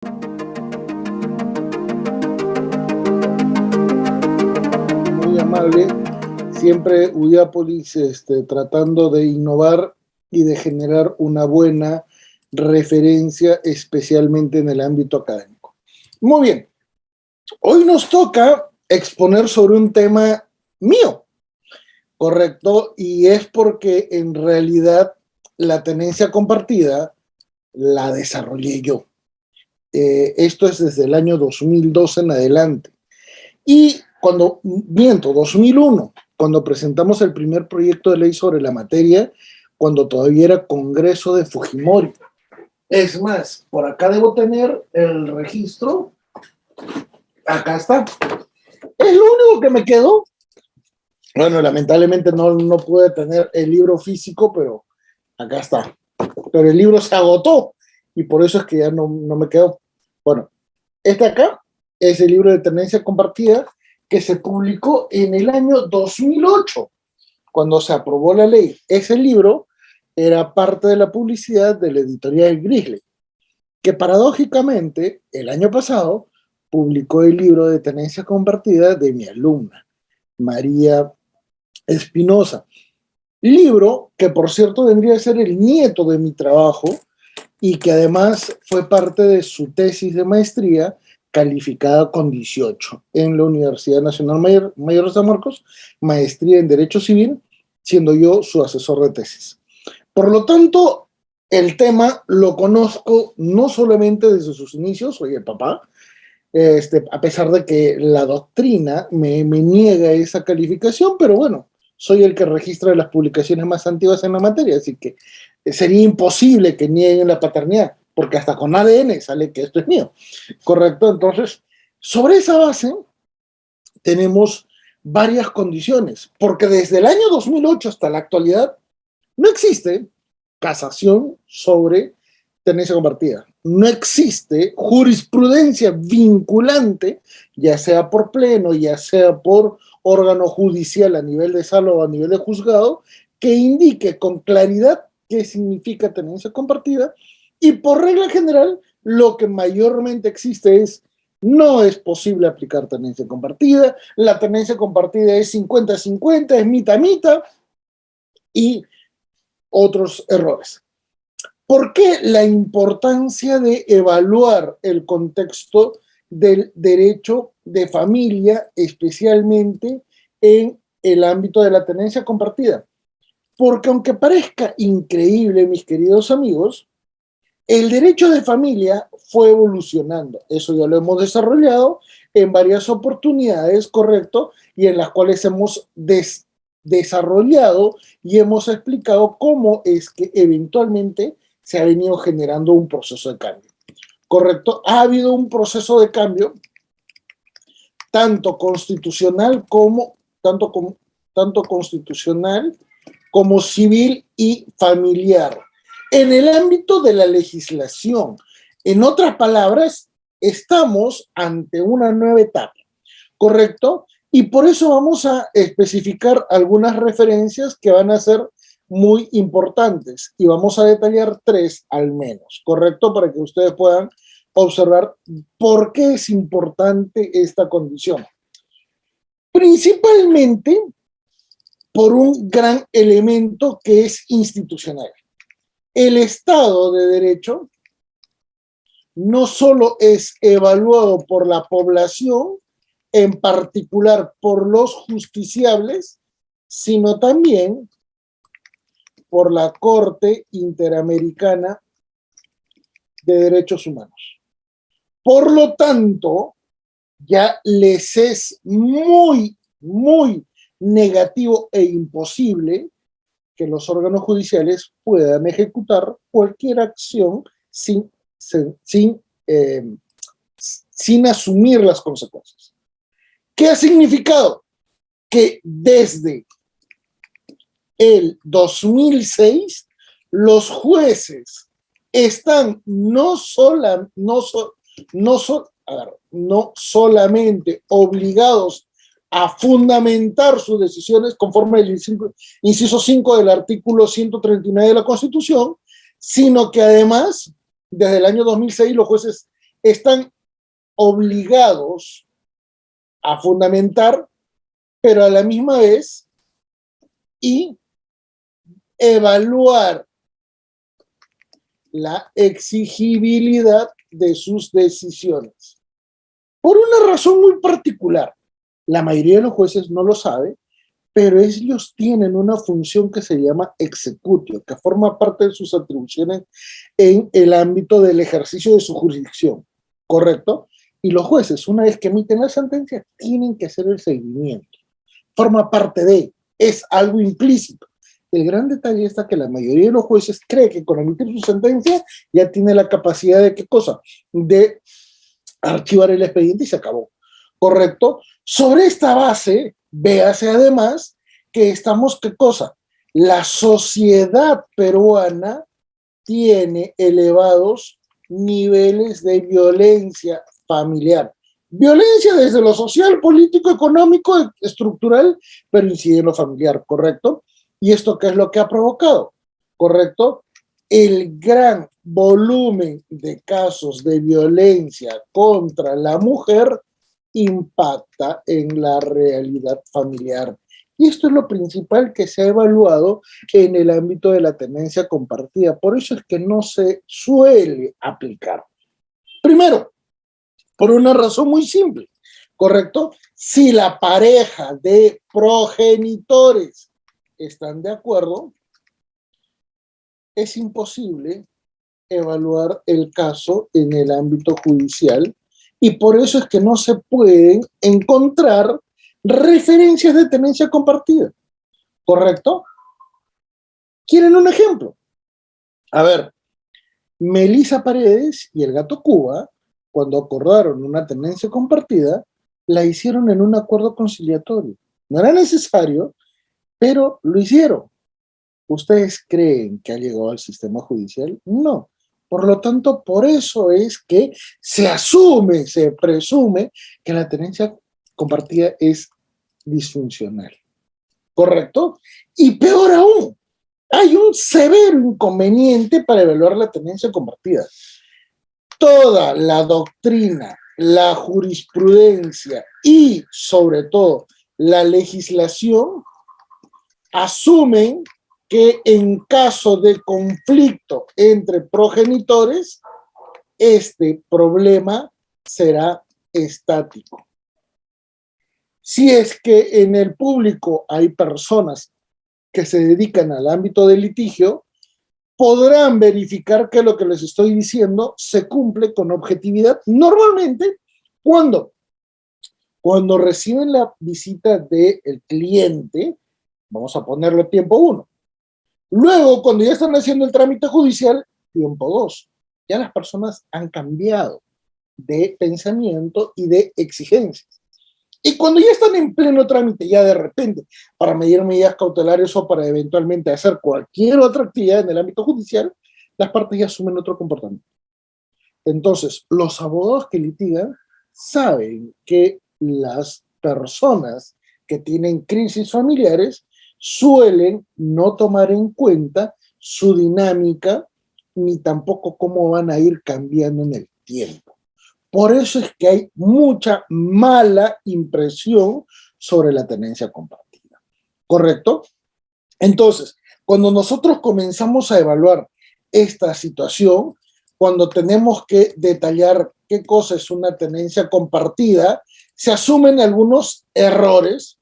Muy amable, siempre Udiápolis tratando de innovar y de generar una buena referencia, especialmente en el ámbito académico. Muy bien, hoy nos toca exponer sobre un tema mío, ¿correcto? Y es porque en realidad la tenencia compartida la desarrollé yo. Esto es desde el año 2012 en adelante. Y cuando, miento, 2001, cuando presentamos el primer proyecto de ley sobre la materia, cuando todavía era Congreso de Fujimori. Es más, por acá debo tener el registro. Acá está. Es lo único que me quedó. Bueno, lamentablemente no pude tener el libro físico, pero acá está. Pero el libro se agotó y por eso es que ya no me quedó. Bueno, este acá es el libro de tenencia compartida que se publicó en el año 2008, cuando se aprobó la ley. Ese libro era parte de la publicidad de la editorial Grizzly, que paradójicamente el año pasado publicó el libro de tenencia compartida de mi alumna, María Espinosa. Libro que, por cierto, vendría a ser el nieto de mi trabajo y que además fue parte de su tesis de maestría calificada con 18 en la Universidad Nacional Mayor de San Marcos, maestría en Derecho Civil, siendo yo su asesor de tesis. Por lo tanto, el tema lo conozco no solamente desde sus inicios, soy el papá, a pesar de que la doctrina me niega esa calificación, pero bueno, soy el que registra las publicaciones más antiguas en la materia, así que sería imposible que nieguen la paternidad, porque hasta con ADN sale que esto es mío, ¿correcto? Entonces, sobre esa base tenemos varias condiciones, porque desde el año 2008 hasta la actualidad no existe casación sobre tenencia compartida. No existe jurisprudencia vinculante, ya sea por pleno, ya sea por órgano judicial a nivel de sala o a nivel de juzgado, que indique con claridad qué significa tenencia compartida. Y por regla general, lo que mayormente existe es: no es posible aplicar tenencia compartida, la tenencia compartida es 50-50, es mitad-mitad, y otros errores. ¿Por qué la importancia de evaluar el contexto del derecho de familia, especialmente en el ámbito de la tenencia compartida? Porque aunque parezca increíble, mis queridos amigos, el derecho de familia fue evolucionando. Eso ya lo hemos desarrollado en varias oportunidades, correcto, y en las cuales hemos desarrollado y hemos explicado cómo es que eventualmente se ha venido generando un proceso de cambio. ¿Correcto? Ha habido un proceso de cambio tanto constitucional como civil y familiar en el ámbito de la legislación. En otras palabras, estamos ante una nueva etapa, ¿correcto? Y por eso vamos a especificar algunas referencias que van a ser muy importantes y vamos a detallar 3 al menos, ¿correcto? Para que ustedes puedan observar por qué es importante esta condición. Principalmente por un gran elemento que es institucional. El Estado de Derecho no solo es evaluado por la población, en particular por los justiciables, sino también por la Corte Interamericana de Derechos Humanos. Por lo tanto, ya les es muy negativo e imposible que los órganos judiciales puedan ejecutar cualquier acción sin asumir las consecuencias. ¿Qué ha significado? Que desde el 2006 los jueces están no solamente obligados a fundamentar sus decisiones conforme al inciso 5 del artículo 139 de la Constitución, sino que además, desde el año 2006, los jueces están obligados a fundamentar, pero a la misma vez, y evaluar la exigibilidad de sus decisiones. Por una razón muy particular. La mayoría de los jueces no lo sabe, pero ellos tienen una función que se llama executio, que forma parte de sus atribuciones en el ámbito del ejercicio de su jurisdicción, ¿correcto? Y los jueces, una vez que emiten la sentencia, tienen que hacer el seguimiento. Forma parte de, es algo implícito. El gran detalle está que la mayoría de los jueces cree que con emitir su sentencia ya tiene la capacidad de, ¿qué cosa? De archivar el expediente y se acabó, ¿correcto? Sobre esta base, véase además que estamos, ¿qué cosa? La sociedad peruana tiene elevados niveles de violencia familiar. Violencia desde lo social, político, económico, estructural, pero incide en lo familiar, ¿correcto? ¿Y esto qué es lo que ha provocado? ¿Correcto? El gran volumen de casos de violencia contra la mujer impacta en la realidad familiar. Y esto es lo principal que se ha evaluado en el ámbito de la tenencia compartida. Por eso es que no se suele aplicar. Primero, por una razón muy simple, ¿correcto? Si la pareja de progenitores están de acuerdo, es imposible evaluar el caso en el ámbito judicial y por eso es que no se pueden encontrar referencias de tenencia compartida, ¿correcto? ¿Quieren un ejemplo? A ver, Melissa Paredes y el gato Cuba, cuando acordaron una tenencia compartida, la hicieron en un acuerdo conciliatorio. No era necesario, pero lo hicieron. ¿Ustedes creen que ha llegado al sistema judicial? No. Por lo tanto, por eso es que se asume, se presume que la tenencia compartida es disfuncional. ¿Correcto? Y peor aún, hay un severo inconveniente para evaluar la tenencia compartida. Toda la doctrina, la jurisprudencia y, sobre todo, la legislación asumen que en caso de conflicto entre progenitores, este problema será estático. Si es que en el público hay personas que se dedican al ámbito del litigio, podrán verificar que lo que les estoy diciendo se cumple con objetividad. Normalmente, cuando reciben la visita del cliente, vamos a ponerle tiempo 1. Luego, cuando ya están haciendo el trámite judicial, tiempo 2. Ya las personas han cambiado de pensamiento y de exigencias. Y cuando ya están en pleno trámite, ya de repente, para medir medidas cautelares o para eventualmente hacer cualquier otra actividad en el ámbito judicial, las partes ya asumen otro comportamiento. Entonces, los abogados que litigan saben que las personas que tienen crisis familiares suelen no tomar en cuenta su dinámica ni tampoco cómo van a ir cambiando en el tiempo. Por eso es que hay mucha mala impresión sobre la tenencia compartida. ¿Correcto? Entonces, cuando nosotros comenzamos a evaluar esta situación, cuando tenemos que detallar qué cosa es una tenencia compartida, se asumen algunos errores,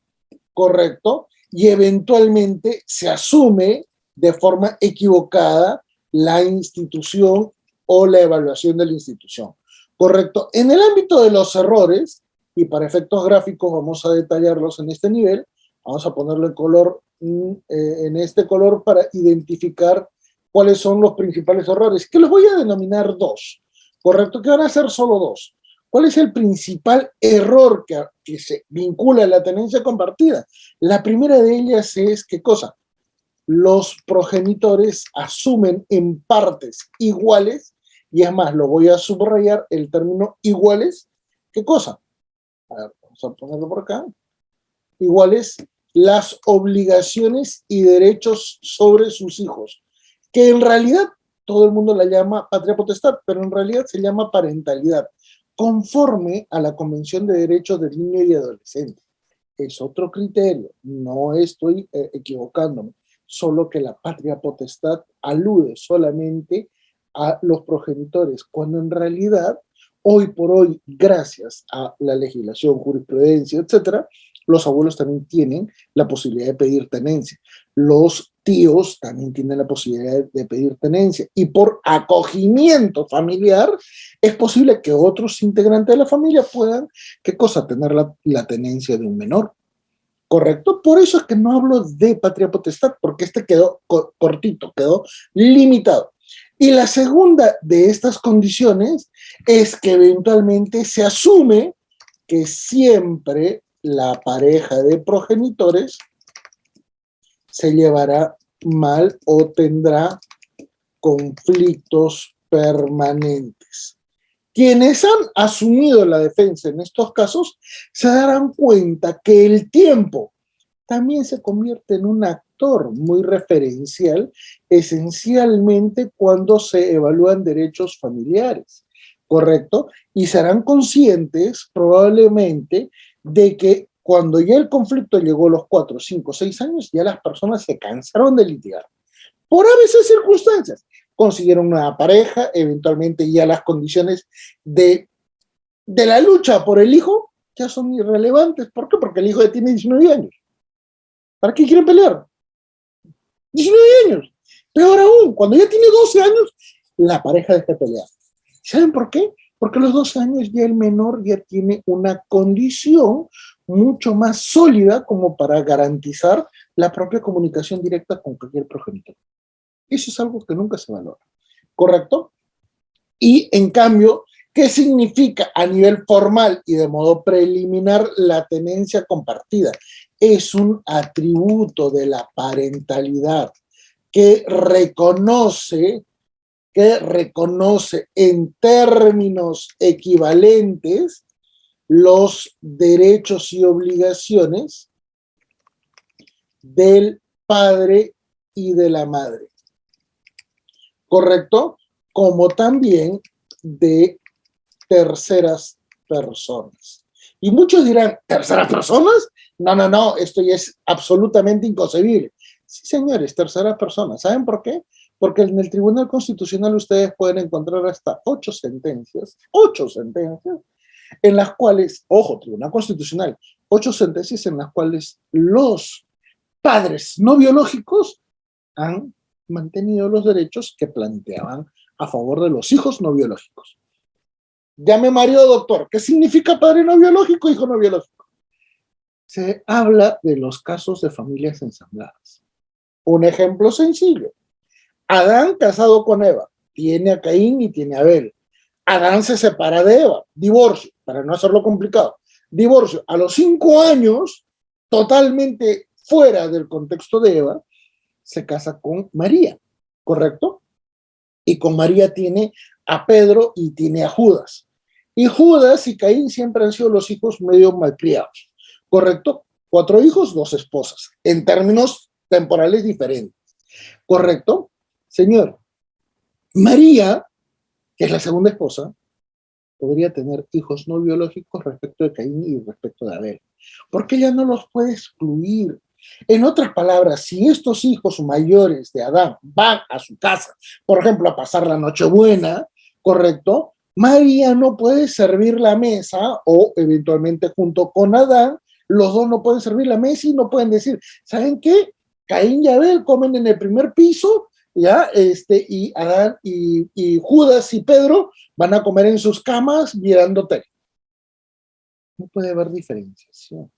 ¿correcto? Y eventualmente se asume de forma equivocada la institución o la evaluación de la institución, ¿correcto? En el ámbito de los errores, y para efectos gráficos vamos a detallarlos en este nivel, vamos a ponerle color en este color para identificar cuáles son los principales errores, que los voy a denominar 2, ¿correcto? Que van a ser solo 2. ¿Cuál es el principal error que se vincula a la tenencia compartida? La primera de ellas es, ¿qué cosa? Los progenitores asumen en partes iguales, y es más, lo voy a subrayar, el término iguales, ¿qué cosa? A ver, vamos a ponerlo por acá. Iguales las obligaciones y derechos sobre sus hijos, que en realidad todo el mundo la llama patria potestad, pero en realidad se llama parentalidad. conforme a la Convención de Derechos del Niño y Adolescente. Es otro criterio, no estoy equivocándome, solo que la patria potestad alude solamente a los progenitores, cuando en realidad, hoy por hoy, gracias a la legislación, jurisprudencia, etcétera, los abuelos también tienen la posibilidad de pedir tenencia. Los tíos también tienen la posibilidad de pedir tenencia. Y por acogimiento familiar, es posible que otros integrantes de la familia puedan, ¿qué cosa? Tener la tenencia de un menor. ¿Correcto? Por eso es que no hablo de patria potestad, porque este quedó cortito, quedó limitado. Y la segunda de estas condiciones es que eventualmente se asume que siempre la pareja de progenitores se llevará mal o tendrá conflictos permanentes. Quienes han asumido la defensa en estos casos se darán cuenta que el tiempo también se convierte en un actor muy referencial, esencialmente cuando se evalúan derechos familiares, ¿correcto? Y serán conscientes probablemente de que cuando ya el conflicto llegó a los 4, 5, 6 años, ya las personas se cansaron de litigar. Por a veces circunstancias, consiguieron una pareja, eventualmente ya las condiciones de la lucha por el hijo ya son irrelevantes. ¿Por qué? Porque el hijo ya tiene 19 años. ¿Para qué quieren pelear? 19 años. Peor aún, cuando ya tiene 12 años, la pareja deja de pelear. ¿Saben por qué? Porque a los 12 años ya el menor ya tiene una condición mucho más sólida como para garantizar la propia comunicación directa con cualquier progenitor. Eso es algo que nunca se valora. ¿Correcto? Y en cambio, ¿qué significa a nivel formal y de modo preliminar la tenencia compartida? Es un atributo de la parentalidad que reconoce en términos equivalentes los derechos y obligaciones del padre y de la madre. ¿Correcto? Como también de terceras personas. Y muchos dirán, ¿terceras personas? No, no, no, esto ya es absolutamente inconcebible. Sí, señores, terceras personas. ¿Saben por qué? Porque en el Tribunal Constitucional ustedes pueden encontrar hasta 8 sentencias, en las cuales, ojo, Tribunal Constitucional, 8 sentencias en las cuales los padres no biológicos han mantenido los derechos que planteaban a favor de los hijos no biológicos. Ya me mareó, doctor. ¿Qué significa padre no biológico, hijo no biológico? Se habla de los casos de familias ensambladas. Un ejemplo sencillo. Adán casado con Eva. Tiene a Caín y tiene a Abel. Adán se separa de Eva. Divorcio, para no hacerlo complicado. Divorcio. A los 5 años, totalmente fuera del contexto de Eva, se casa con María, ¿correcto? Y con María tiene a Pedro y tiene a Judas. Y Judas y Caín siempre han sido los hijos medio malcriados, ¿correcto? 4 hijos, 2 esposas, en términos temporales diferentes, ¿correcto? Señor, María, que es la segunda esposa, podría tener hijos no biológicos respecto de Caín y respecto de Abel, porque ella no los puede excluir. En otras palabras, si estos hijos mayores de Adán van a su casa, por ejemplo, a pasar la Nochebuena, ¿correcto? María no puede servir la mesa o eventualmente junto con Adán, los dos no pueden servir la mesa y no pueden decir, ¿saben qué? Caín y Abel comen en el primer piso, ¿ya? Y Adán y Judas y Pedro van a comer en sus camas mirando tele. No puede haber diferenciación,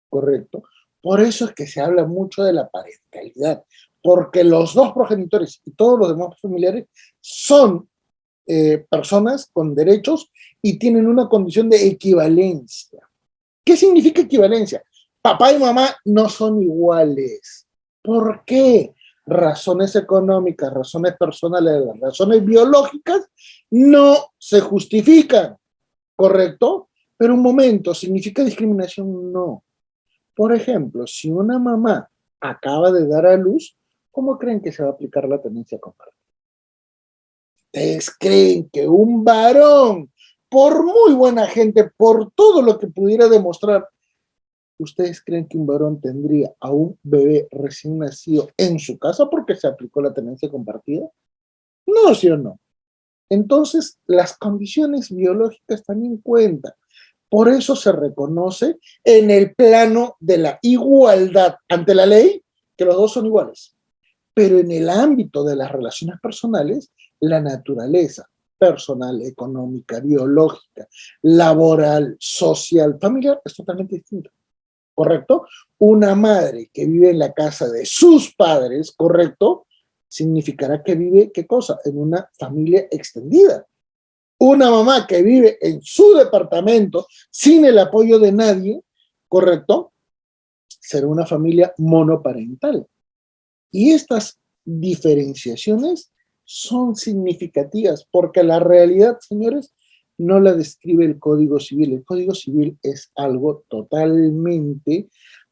¿correcto? Por eso es que se habla mucho de la parentalidad, porque los dos progenitores y todos los demás familiares son personas con derechos y tienen una condición de equivalencia. ¿Qué significa equivalencia? Papá y mamá no son iguales. ¿Por qué? Razones económicas, razones personales, razones biológicas no se justifican, ¿correcto? Pero un momento, ¿significa discriminación? No. Por ejemplo, si una mamá acaba de dar a luz, ¿cómo creen que se va a aplicar la tenencia compartida? ¿Ustedes creen que un varón por muy buena gente, por todo lo que pudiera demostrar, ¿ustedes creen que un varón tendría a un bebé recién nacido en su casa porque se aplicó la tenencia compartida? No, ¿sí o no? Entonces, las condiciones biológicas también cuentan. Por eso se reconoce en el plano de la igualdad ante la ley que los dos son iguales. Pero en el ámbito de las relaciones personales, la naturaleza personal, económica, biológica, laboral, social, familiar es totalmente distinta. ¿Correcto? Una madre que vive en la casa de sus padres, ¿correcto? Significará que vive, ¿qué cosa? En una familia extendida. Una mamá que vive en su departamento sin el apoyo de nadie, ¿correcto? Será una familia monoparental. Y estas diferenciaciones son significativas porque la realidad, señores, no la describe el Código Civil. El Código Civil es algo totalmente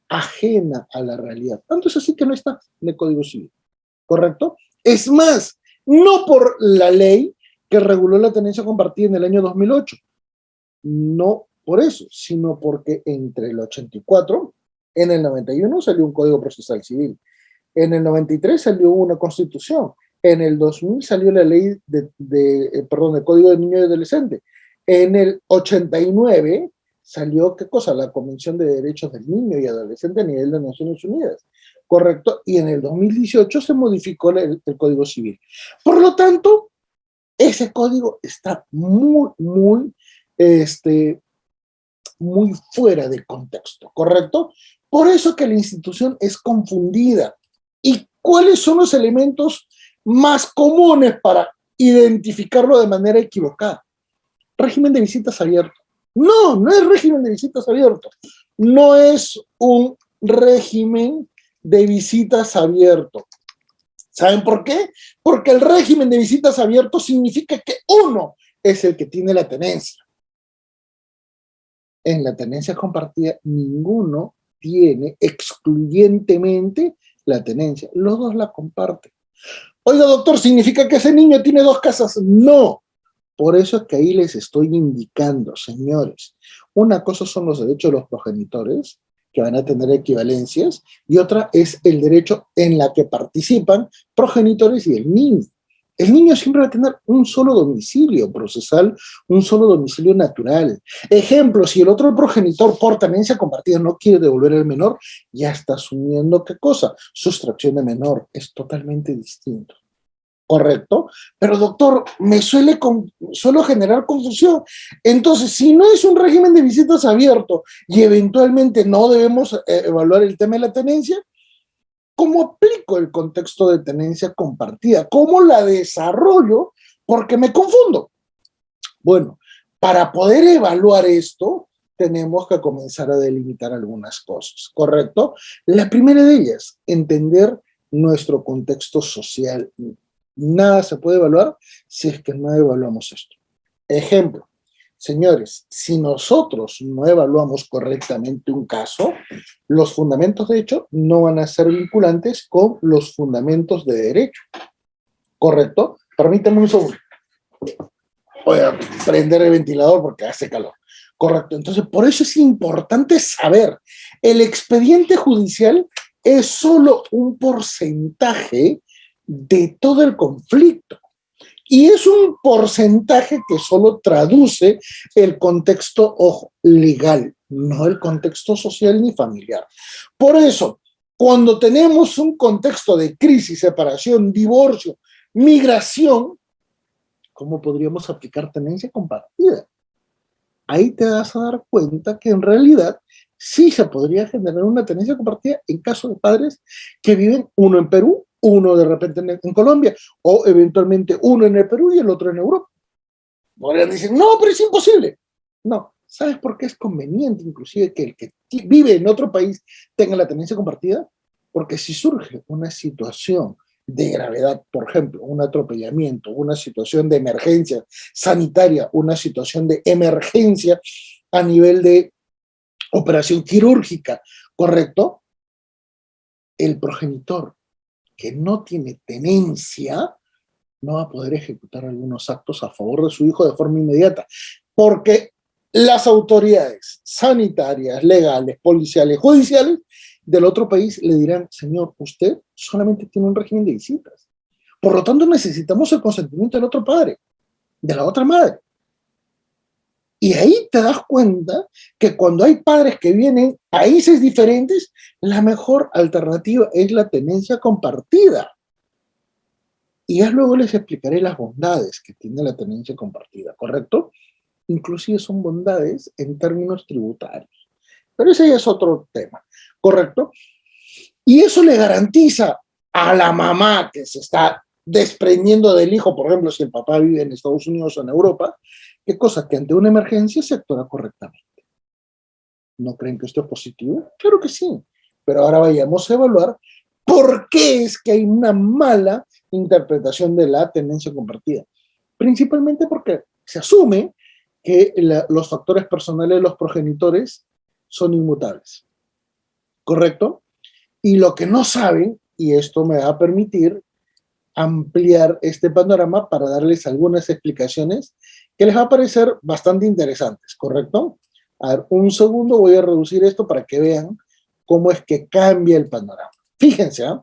ajena a la realidad. Tanto es así que no está en el Código Civil, ¿correcto? Es más, no por la ley que reguló la tenencia compartida en el año 2008, no por eso, sino porque entre el 84, en el 91 salió un Código Procesal Civil, en el 93 salió una constitución, en el 2000 salió la ley perdón, el Código de Niño y Adolescente, en el 89 salió, ¿qué cosa? La Convención de Derechos del Niño y Adolescente a nivel de Naciones Unidas, ¿correcto? Y en el 2018 se modificó el Código Civil. Por lo tanto, ese código está muy fuera de contexto, ¿correcto? Por eso que la institución es confundida. ¿Y cuáles son los elementos más comunes para identificarlo de manera equivocada? Régimen de visitas abierto. No, no es régimen de visitas abierto. No es un régimen de visitas abierto. ¿Saben por qué? Porque el régimen de visitas abierto significa que uno es el que tiene la tenencia. En la tenencia compartida, ninguno tiene excluyentemente la tenencia. Los dos la comparten. Oiga, doctor, ¿significa que ese niño tiene dos casas? No. Por eso es que ahí les estoy indicando, señores. Una cosa son los derechos de los progenitores, que van a tener equivalencias, y otra es el derecho en la que participan progenitores y el niño. El niño siempre va a tener un solo domicilio procesal, un solo domicilio natural. Ejemplo, si el otro progenitor por tenencia compartida no quiere devolver al menor, ya está asumiendo ¿qué cosa? Sustracción de menor. Es totalmente distinto. ¿Correcto? Pero doctor, suelo generar confusión. Entonces, si no es un régimen de visitas abierto y eventualmente no debemos evaluar el tema de la tenencia, ¿cómo aplico el contexto de tenencia compartida? ¿Cómo la desarrollo? Porque me confundo. Bueno, para poder evaluar esto, tenemos que comenzar a delimitar algunas cosas, ¿correcto? La primera de ellas, entender nuestro contexto social. Nada se puede evaluar si es que no evaluamos esto. Ejemplo, señores, si nosotros no evaluamos correctamente un caso, los fundamentos de hecho no van a ser vinculantes con los fundamentos de derecho. ¿Correcto? Permítanme un segundo. Voy a prender el ventilador porque hace calor. Correcto. Entonces, por eso es importante saber, el expediente judicial es solo un porcentaje de todo el conflicto. Y es un porcentaje que solo traduce el contexto, ojo, legal, no el contexto social ni familiar. Por eso, cuando tenemos un contexto de crisis, separación, divorcio, migración, ¿cómo podríamos aplicar tenencia compartida? Ahí te vas a dar cuenta que en realidad sí se podría generar una tenencia compartida en caso de padres que viven uno en Perú, uno de repente en Colombia, o eventualmente uno en el Perú y el otro en Europa. Podrían decir, no, pero es imposible. No, ¿sabes por qué es conveniente inclusive que el que vive en otro país tenga la tenencia compartida? Porque si surge una situación de gravedad, por ejemplo, un atropellamiento, una situación de emergencia sanitaria, una situación de emergencia a nivel de operación quirúrgica, ¿correcto? El progenitor que no tiene tenencia no va a poder ejecutar algunos actos a favor de su hijo de forma inmediata. porque las autoridades sanitarias, legales, policiales, judiciales del otro país le dirán, señor, usted solamente tiene un régimen de visitas. Por lo tanto, necesitamos el consentimiento del otro padre, de la otra madre. Y ahí te das cuenta que cuando hay padres que vienen de países diferentes, la mejor alternativa es la tenencia compartida. Y ya luego les explicaré las bondades que tiene la tenencia compartida, ¿correcto? Inclusive son bondades en términos tributarios. Pero ese ya es otro tema, ¿correcto? Y eso le garantiza a la mamá que se está desprendiendo del hijo, por ejemplo, si el papá vive en Estados Unidos o en Europa, ¿qué cosa? Que ante una emergencia se actúa correctamente. ¿No creen que esto es positivo? Claro que sí. Pero ahora vayamos a evaluar por qué es que hay una mala interpretación de la tenencia compartida. Principalmente porque se asume que los factores personales de los progenitores son inmutables. ¿Correcto? Y lo que no saben, y esto me va a permitir ampliar este panorama para darles algunas explicaciones que les va a parecer bastante interesantes, ¿correcto? A ver, un segundo, voy a reducir esto para que vean cómo es que cambia el panorama. Fíjense, ¿eh?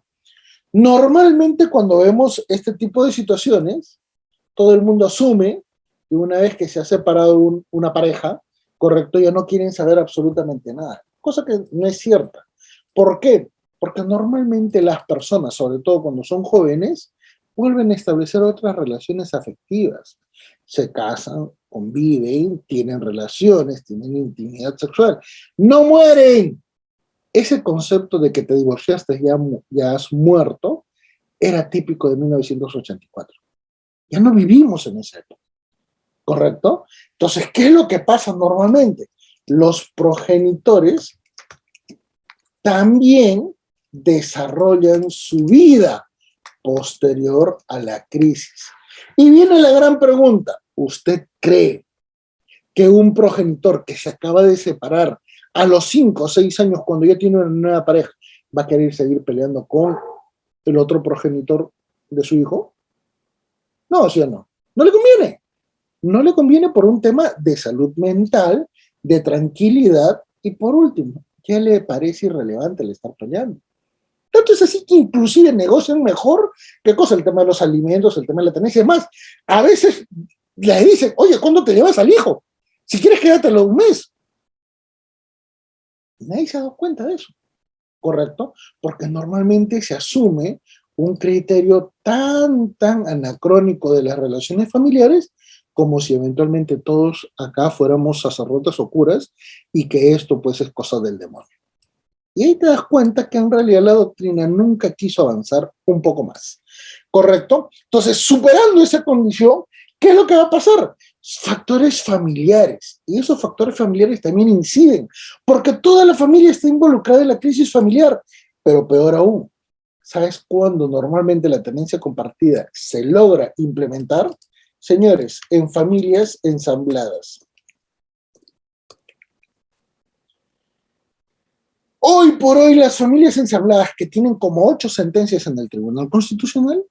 Normalmente cuando vemos este tipo de situaciones, todo el mundo asume que una vez que se ha separado una pareja, correcto, ya no quieren saber absolutamente nada, cosa que no es cierta. ¿Por qué? Porque normalmente las personas, sobre todo cuando son jóvenes, vuelven a establecer otras relaciones afectivas. Se casan, conviven, tienen relaciones, tienen intimidad sexual. ¡No mueren! Ese concepto de que te divorciaste ya has muerto era típico de 1984. Ya no vivimos en esa época, ¿correcto? Entonces, ¿qué es lo que pasa normalmente? Los progenitores también desarrollan su vida posterior a la crisis. Y viene la gran pregunta, ¿usted cree que un progenitor que se acaba de separar a los 5 o 6 años cuando ya tiene una nueva pareja va a querer seguir peleando con el otro progenitor de su hijo? No, ¿sí o no? No le conviene. No le conviene por un tema de salud mental, de tranquilidad y por último, ¿qué le parece irrelevante el estar peleando? Tanto es así que inclusive negocian mejor, ¿qué cosa? El tema de los alimentos, el tema de la tenencia. Es más, a veces le dicen, oye, ¿cuándo te llevas al hijo? Si quieres, quédatelo un mes. Y nadie se ha dado cuenta de eso, ¿correcto? Porque normalmente se asume un criterio tan anacrónico de las relaciones familiares como si eventualmente todos acá fuéramos sacerdotes o curas y que esto pues es cosa del demonio. Y ahí te das cuenta que en realidad la doctrina nunca quiso avanzar un poco más, ¿correcto? Entonces, superando esa condición, ¿qué es lo que va a pasar? Factores familiares. Y esos factores familiares también inciden, porque toda la familia está involucrada en la crisis familiar. Pero peor aún, ¿sabes cuándo normalmente la tenencia compartida se logra implementar? Señores, en familias ensambladas. Hoy por hoy las familias ensambladas que tienen como 8 sentencias en el Tribunal Constitucional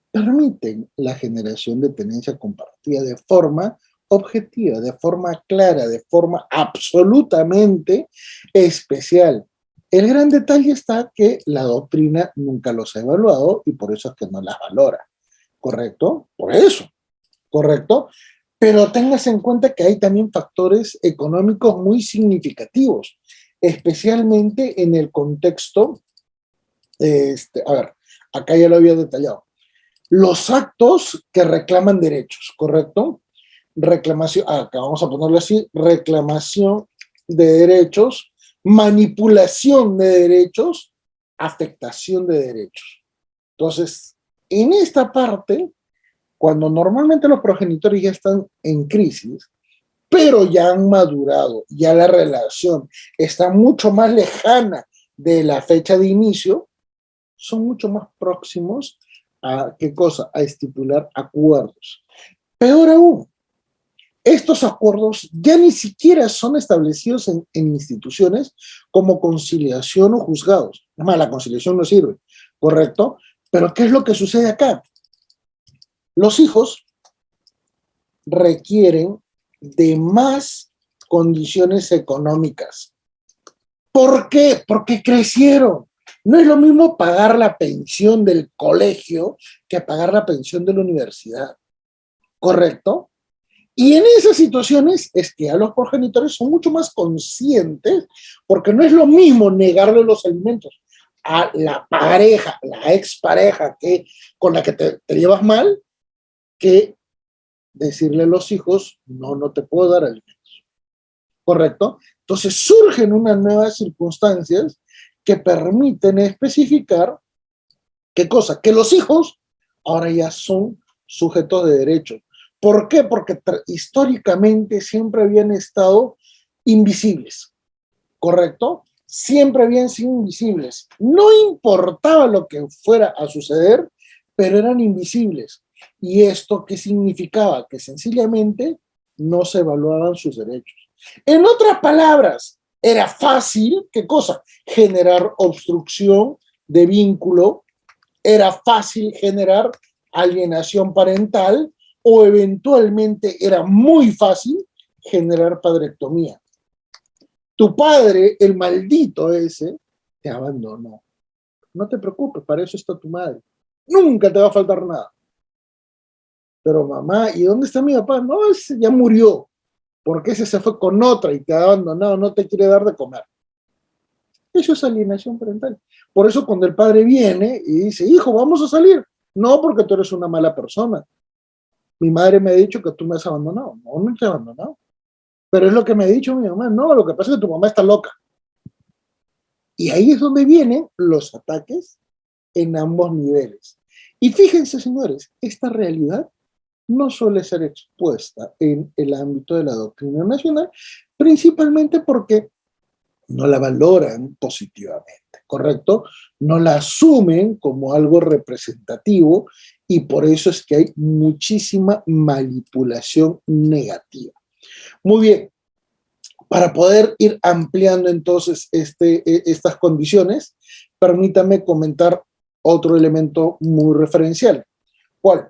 permiten la generación de tenencia compartida de forma objetiva, de forma clara, de forma absolutamente especial. El gran detalle está que la doctrina nunca los ha evaluado y por eso es que no las valora, ¿correcto? Por eso, ¿correcto? Pero tengas en cuenta que hay también factores económicos muy significativos, especialmente en el contexto, a ver, acá ya lo había detallado, los actos que reclaman derechos, ¿correcto? Reclamación, acá vamos a ponerlo así, reclamación de derechos, manipulación de derechos, afectación de derechos. Entonces, en esta parte, cuando normalmente los progenitores ya están en crisis, pero ya han madurado, ya la relación está mucho más lejana de la fecha de inicio, son mucho más próximos a, ¿qué cosa? A estipular acuerdos. Peor aún, estos acuerdos ya ni siquiera son establecidos en instituciones como conciliación o juzgados. Es más, la conciliación no sirve, ¿correcto? Pero ¿qué es lo que sucede acá? Los hijos requieren de más condiciones económicas. ¿Por qué? Porque crecieron. No es lo mismo pagar la pensión del colegio que pagar la pensión de la universidad, ¿correcto? Y en esas situaciones es que a los progenitores son mucho más conscientes, porque no es lo mismo negarle los alimentos a la pareja, la expareja con la que te llevas mal, que decirle a los hijos, no, no te puedo dar alimentos, ¿correcto? Entonces surgen unas nuevas circunstancias que permiten especificar qué cosa, que los hijos ahora ya son sujetos de derecho. ¿Por qué? Porque históricamente siempre habían estado invisibles, ¿correcto? Siempre habían sido invisibles. No importaba lo que fuera a suceder, pero eran invisibles. ¿Y esto qué significaba? Que sencillamente no se evaluaban sus derechos. En otras palabras, era fácil, ¿qué cosa? Generar obstrucción de vínculo, era fácil generar alienación parental o eventualmente era muy fácil generar padrectomía. Tu padre, el maldito ese, te abandonó. No te preocupes, para eso está tu madre. Nunca te va a faltar nada. Pero mamá, ¿y dónde está mi papá? No, ese ya murió, porque ese se fue con otra y te ha abandonado, no te quiere dar de comer. Eso es alienación parental. Por eso cuando el padre viene y dice, hijo, vamos a salir. No, porque tú eres una mala persona. Mi madre me ha dicho que tú me has abandonado. No, no te he abandonado. Pero es lo que me ha dicho mi mamá. No, lo que pasa es que tu mamá está loca. Y ahí es donde vienen los ataques en ambos niveles. Y fíjense, señores, esta realidad no suele ser expuesta en el ámbito de la doctrina nacional, principalmente porque no la valoran positivamente, ¿correcto? No la asumen como algo representativo y por eso es que hay muchísima manipulación negativa. Muy bien, para poder ir ampliando entonces estas condiciones, permítame comentar otro elemento muy referencial. ¿Cuál?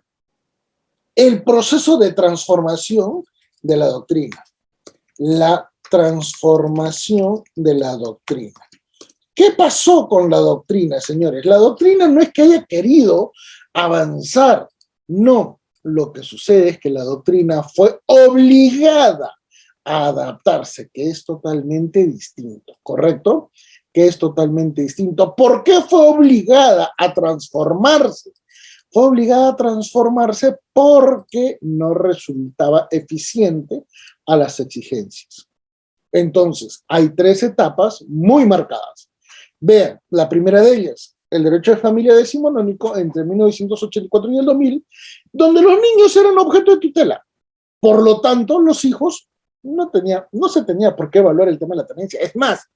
El proceso de transformación de la doctrina. La transformación de la doctrina. ¿Qué pasó con la doctrina, señores? La doctrina no es que haya querido avanzar, no. Lo que sucede es que la doctrina fue obligada a adaptarse, que es totalmente distinto, ¿correcto? Que es totalmente distinto. ¿Por qué fue obligada a transformarse? Fue obligada a transformarse porque no resultaba eficiente a las exigencias. Entonces, hay tres etapas muy marcadas. Vean, la primera de ellas, el derecho de familia decimonónico entre 1984 y el 2000, donde los niños eran objeto de tutela. Por lo tanto, los hijos no se tenía por qué evaluar el tema de la tenencia. Es más,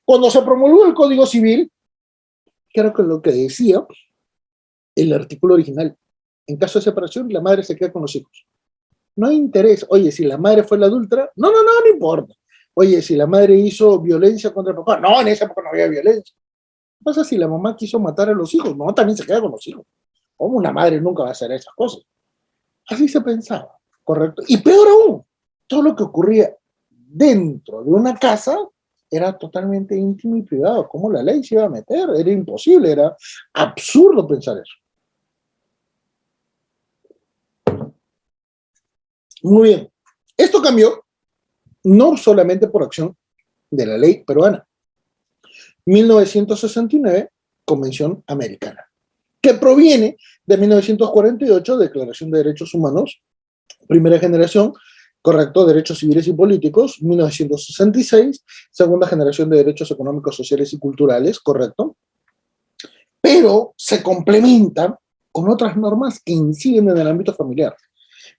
cuando se promulgó el Código Civil, creo que lo que decía el artículo original, en caso de separación, la madre se queda con los hijos. No hay interés. Oye, si la madre fue la adúltera, no importa. Oye, si la madre hizo violencia contra el papá, no, en esa época no había violencia. ¿Qué pasa si la mamá quiso matar a los hijos? No, también se queda con los hijos. Como una madre nunca va a hacer esas cosas. Así se pensaba, ¿correcto? Y peor aún, todo lo que ocurría dentro de una casa era totalmente íntimo y privado. ¿Cómo la ley se iba a meter? Era imposible, era absurdo pensar eso. Muy bien. Esto cambió no solamente por acción de la ley peruana. 1969, Convención Americana, que proviene de 1948, Declaración de Derechos Humanos, primera generación, correcto, derechos civiles y políticos, 1966, segunda generación de derechos económicos, sociales y culturales, correcto, pero se complementa con otras normas que inciden en el ámbito familiar.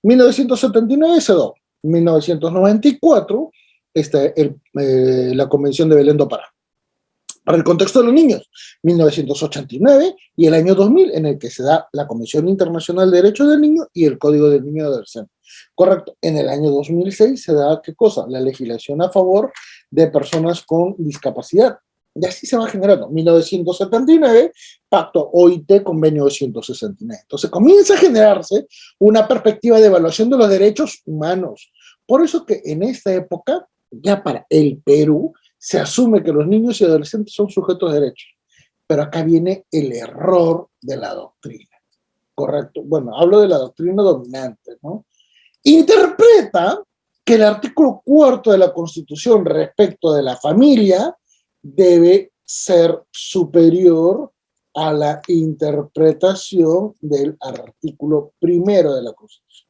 1979 CEDAW, 1994 la Convención de Belén do Pará. Para el contexto de los niños, 1989 y el año 2000, en el que se da la Convención Internacional de Derechos del Niño y el Código del Niño y Adolescente. Correcto, en el año 2006 se da, ¿qué cosa? La legislación a favor de personas con discapacidad. Y así se va generando. 1979, Pacto OIT, Convenio 269. Entonces comienza a generarse una perspectiva de evaluación de los derechos humanos. Por eso que en esta época, ya para el Perú, se asume que los niños y adolescentes son sujetos de derechos. Pero acá viene el error de la doctrina, ¿correcto? Bueno, hablo de la doctrina dominante, ¿no? Interpreta que el artículo 4 de la Constitución respecto de la familia debe ser superior a la interpretación del artículo 1 de la Constitución.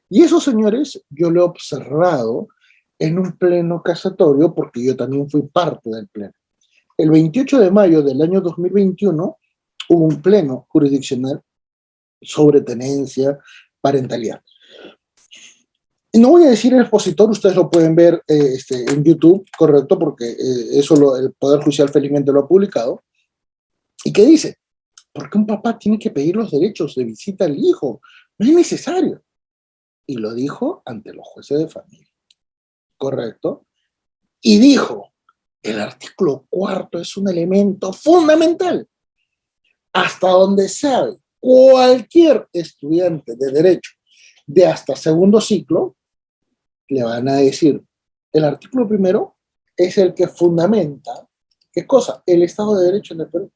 Y eso, señores, yo lo he observado en un pleno casatorio, porque yo también fui parte del pleno. El 28 de mayo del año 2021 hubo un pleno jurisdiccional sobre tenencia, parentalidad. No voy a decir el expositor, ustedes lo pueden ver en YouTube, correcto, porque el Poder Judicial felizmente lo ha publicado. ¿Y qué dice? ¿Por qué un papá tiene que pedir los derechos de visita al hijo? No es necesario. Y lo dijo ante los jueces de familia, correcto. Y dijo, el artículo 4 es un elemento fundamental. Hasta donde sabe cualquier estudiante de derecho de hasta segundo ciclo, le van a decir, el artículo 1 es el que fundamenta, ¿qué cosa? El Estado de Derecho en el Perú.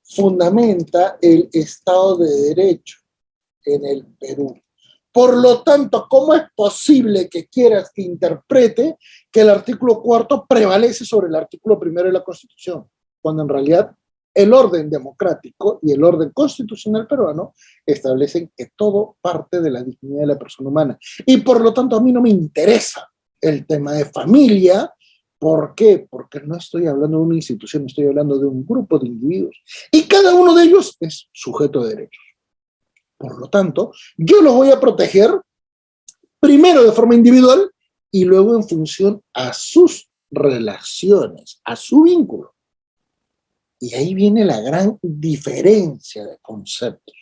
Fundamenta el Estado de Derecho en el Perú. Por lo tanto, ¿cómo es posible que quieras que interprete que el artículo 4 prevalece sobre el artículo 1 de la Constitución? Cuando en realidad el orden democrático y el orden constitucional peruano establecen que todo parte de la dignidad de la persona humana. Y por lo tanto a mí no me interesa el tema de familia. ¿Por qué? Porque no estoy hablando de una institución, estoy hablando de un grupo de individuos. Y cada uno de ellos es sujeto de derechos. Por lo tanto, yo los voy a proteger primero de forma individual y luego en función a sus relaciones, a su vínculo. Y ahí viene la gran diferencia de conceptos,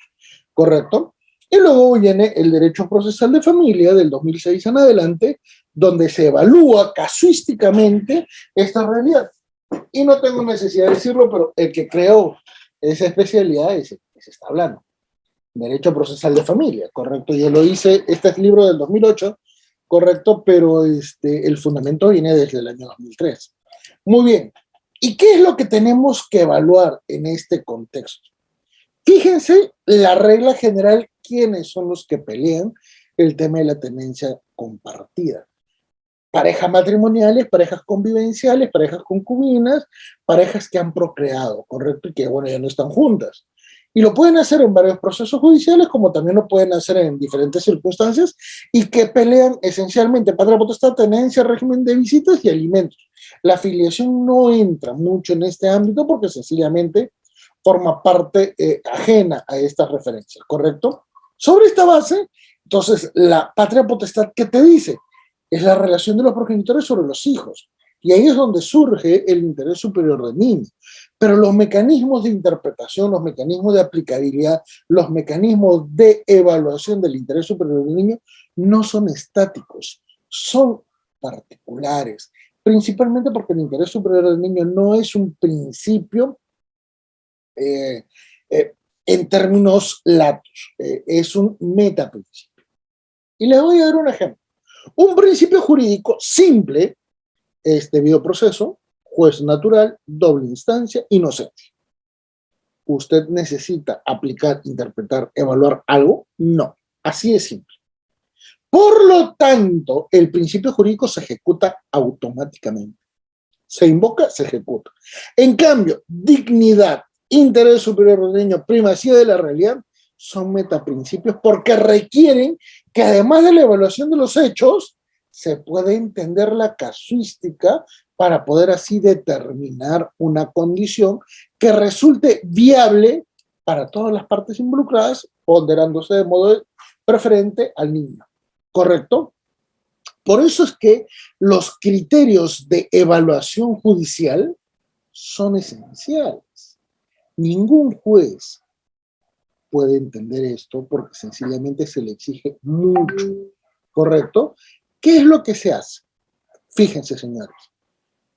¿correcto? Y luego viene el derecho procesal de familia del 2006 en adelante, donde se evalúa casuísticamente esta realidad. Y no tengo necesidad de decirlo, pero el que creó esa especialidad es el que se está hablando. Derecho procesal de familia, correcto. Yo lo hice, este es libro del 2008, correcto, pero el fundamento viene desde el año 2003. Muy bien. ¿Y qué es lo que tenemos que evaluar en este contexto? Fíjense la regla general, quiénes son los que pelean el tema de la tenencia compartida. Parejas matrimoniales, parejas convivenciales, parejas concubinas, parejas que han procreado, ¿correcto? Y que, bueno, ya no están juntas. Y lo pueden hacer en varios procesos judiciales, como también lo pueden hacer en diferentes circunstancias, y que pelean esencialmente patria potestad, tenencia, régimen de visitas y alimentos. La filiación no entra mucho en este ámbito porque sencillamente forma parte ajena a estas referencias, ¿correcto? Sobre esta base, entonces, la patria potestad, ¿qué te dice? Es la relación de los progenitores sobre los hijos. Y ahí es donde surge el interés superior del niño. Pero los mecanismos de interpretación, los mecanismos de aplicabilidad, los mecanismos de evaluación del interés superior del niño no son estáticos, son particulares. Principalmente porque el interés superior del niño no es un principio eh, eh, en términos latos, es un metaprincipio. Y les voy a dar un ejemplo. Un principio jurídico simple es debido proceso, juez natural, doble instancia, inocencia. ¿Usted necesita aplicar, interpretar, evaluar algo? No. Así es simple. Por lo tanto, el principio jurídico se ejecuta automáticamente. Se invoca, se ejecuta. En cambio, dignidad, interés superior del niño, primacía de la realidad, son metaprincipios porque requieren que además de la evaluación de los hechos, se pueda entender la casuística para poder así determinar una condición que resulte viable para todas las partes involucradas, ponderándose de modo preferente al niño. ¿Correcto? Por eso es que los criterios de evaluación judicial son esenciales. Ningún juez puede entender esto porque sencillamente se le exige mucho, ¿correcto? ¿Qué es lo que se hace? Fíjense, señores,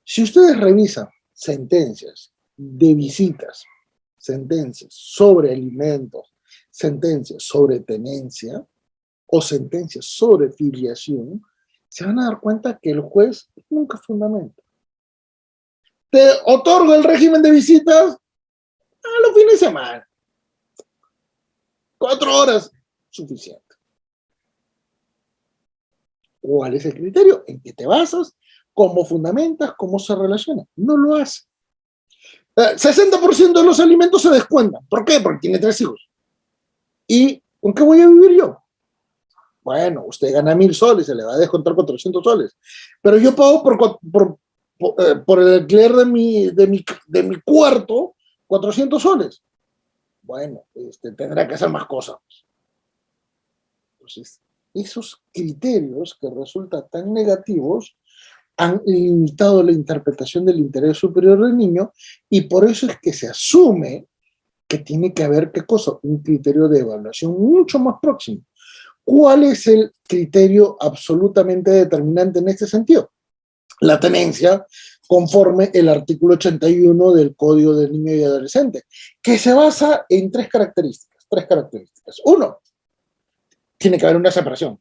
si ustedes revisan sentencias de visitas, sentencias sobre alimentos, sentencias sobre tenencia o sentencias sobre filiación, se van a dar cuenta que el juez nunca fundamenta. Te otorga el régimen de visitas a los fines de semana. 4 horas, suficiente. ¿Cuál es el criterio? ¿En qué te basas? ¿Cómo fundamentas? ¿Cómo se relaciona? No lo hace. 60% de los alimentos se descuentan. ¿Por qué? Porque tiene 3 hijos. ¿Y con qué voy a vivir yo? Bueno, usted gana 1.000 soles, se le va a descontar 400 soles. Pero yo pago por el alquiler de mi cuarto 400 soles. Bueno, tendrá que hacer más cosas. Entonces, esos criterios que resultan tan negativos han limitado la interpretación del interés superior del niño y por eso es que se asume que tiene que haber, ¿qué cosa? Un criterio de evaluación mucho más próximo. ¿Cuál es el criterio absolutamente determinante en este sentido? La tenencia, conforme el artículo 81 del Código del Niño y Adolescente, que se basa en 3 características. 3 características. 1, tiene que haber una separación.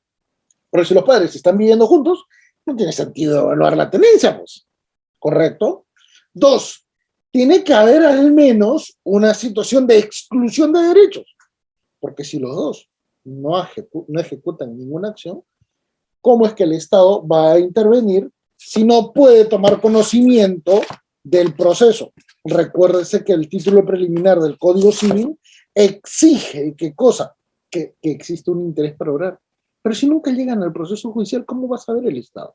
Pero si los padres están viviendo juntos, no tiene sentido evaluar la tenencia, pues. ¿Correcto? 2, tiene que haber al menos una situación de exclusión de derechos. Porque si los dos no ejecutan ninguna acción, ¿cómo es que el Estado va a intervenir si no puede tomar conocimiento del proceso? Recuérdese que el título preliminar del Código Civil exige, ¿qué cosa? Que existe un interés para obrar. Pero si nunca llegan al proceso judicial, ¿cómo va a saber el Estado?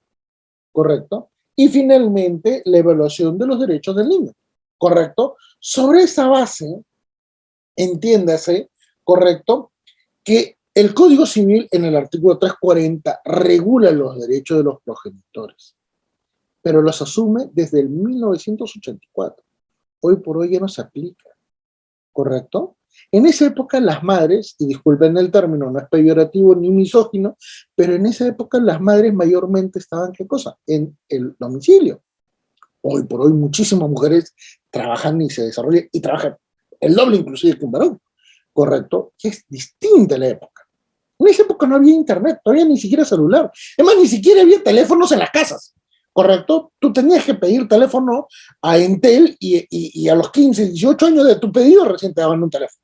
¿Correcto? Y finalmente, la evaluación de los derechos del niño. ¿Correcto? Sobre esa base, entiéndase, ¿correcto?, que el Código Civil en el artículo 340 regula los derechos de los progenitores, pero los asume desde el 1984. Hoy por hoy ya no se aplica, ¿correcto? En esa época las madres, y disculpen el término, no es peyorativo ni misógino, pero en esa época las madres mayormente estaban, ¿qué cosa? En el domicilio. Hoy por hoy muchísimas mujeres trabajan y se desarrollan, y trabajan el doble inclusive que un varón, ¿correcto? Que es distinta la época. En esa época no había internet, todavía ni siquiera celular. Es más, ni siquiera había teléfonos en las casas, ¿correcto? Tú tenías que pedir teléfono a Entel y a los 15, 18 años de tu pedido recién te daban un teléfono.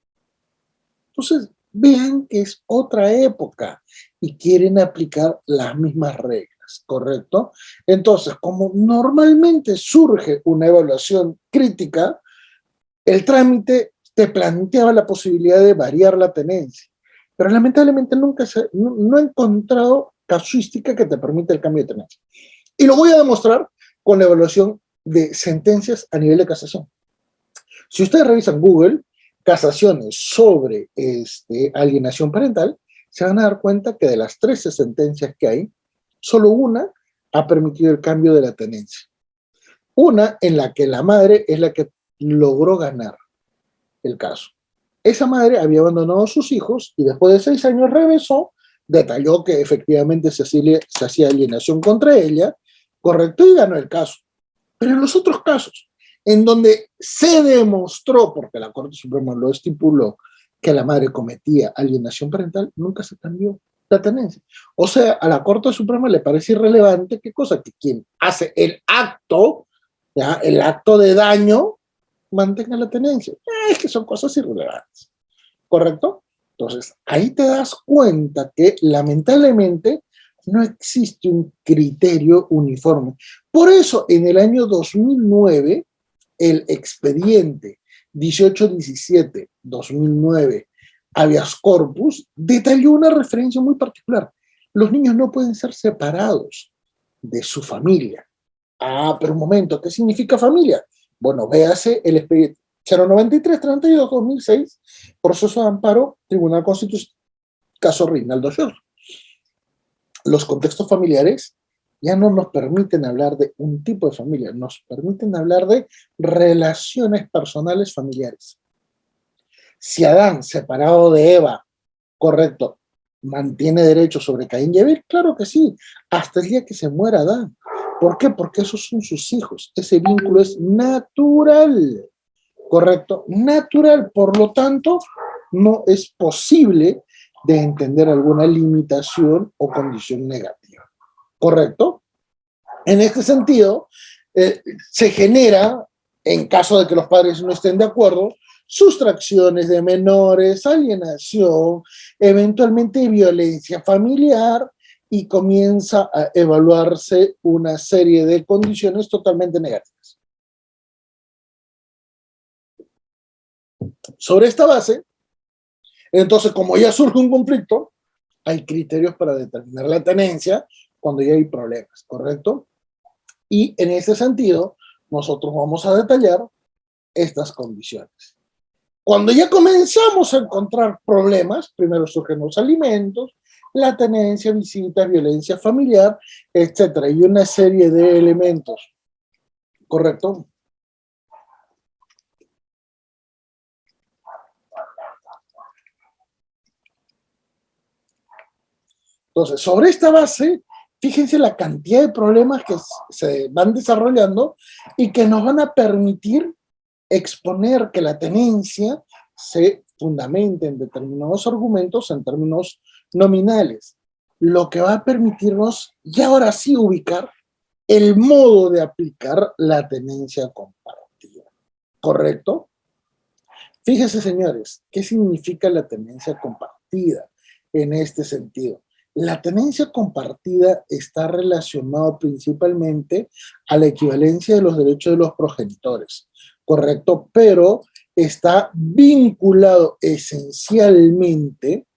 Entonces, vean que es otra época y quieren aplicar las mismas reglas, ¿correcto? Entonces, como normalmente surge una evaluación crítica, el trámite te planteaba la posibilidad de variar la tenencia, pero lamentablemente no he encontrado casuística que te permita el cambio de tenencia. Y lo voy a demostrar con la evaluación de sentencias a nivel de casación. Si ustedes revisan Google, casaciones sobre alienación parental, se van a dar cuenta que de las 13 sentencias que hay, solo una ha permitido el cambio de la tenencia. Una en la que la madre es la que logró ganar el caso. Esa madre había abandonado a sus hijos y después de 6 años regresó, detalló que efectivamente se hacía alienación contra ella, correcto, y ganó el caso. Pero en los otros casos, en donde se demostró, porque la Corte Suprema lo estipuló, que la madre cometía alienación parental, nunca se cambió la tenencia. O sea, a la Corte Suprema le parece irrelevante qué cosa, que quien hace el acto, ¿ya?, el acto de daño, mantenga la tenencia. Es que son cosas irrelevantes, ¿correcto? Entonces, ahí te das cuenta que lamentablemente no existe un criterio uniforme. Por eso, en el año 2009, el expediente 1817-2009, habeas corpus, detalló una referencia muy particular. Los niños no pueden ser separados de su familia. Ah, pero un momento, ¿qué significa familia? Bueno, véase el expediente 093-32-2006, proceso de amparo, Tribunal Constitucional, caso Reinaldo Sciorra. Los contextos familiares ya no nos permiten hablar de un tipo de familia, nos permiten hablar de relaciones personales familiares. Si Adán, separado de Eva, correcto, mantiene derecho sobre Caín y Abel, claro que sí, hasta el día que se muera Adán. ¿Por qué? Porque esos son sus hijos, ese vínculo es natural, correcto, natural, por lo tanto, no es posible de entender alguna limitación o condición negativa. ¿correcto? En este sentido, se genera, en caso de que los padres no estén de acuerdo, sustracciones de menores, alienación, eventualmente violencia familiar, y comienza a evaluarse una serie de condiciones totalmente negativas. Sobre esta base, entonces, como ya surge un conflicto, hay criterios para determinar la tenencia cuando ya hay problemas, ¿correcto? Y en ese sentido, nosotros vamos a detallar estas condiciones. Cuando ya comenzamos a encontrar problemas, primero surgen los alimentos, la tenencia, visitas, violencia familiar, etcétera, y una serie de elementos, ¿correcto? Entonces, sobre esta base, fíjense la cantidad de problemas que se van desarrollando y que nos van a permitir exponer que la tenencia se fundamente en determinados argumentos en términos nominales, lo que va a permitirnos y ahora sí ubicar el modo de aplicar la tenencia compartida. ¿Correcto? Fíjense, señores, ¿qué significa la tenencia compartida en este sentido? La tenencia compartida está relacionada principalmente a la equivalencia de los derechos de los progenitores, ¿correcto? Pero está vinculado esencialmente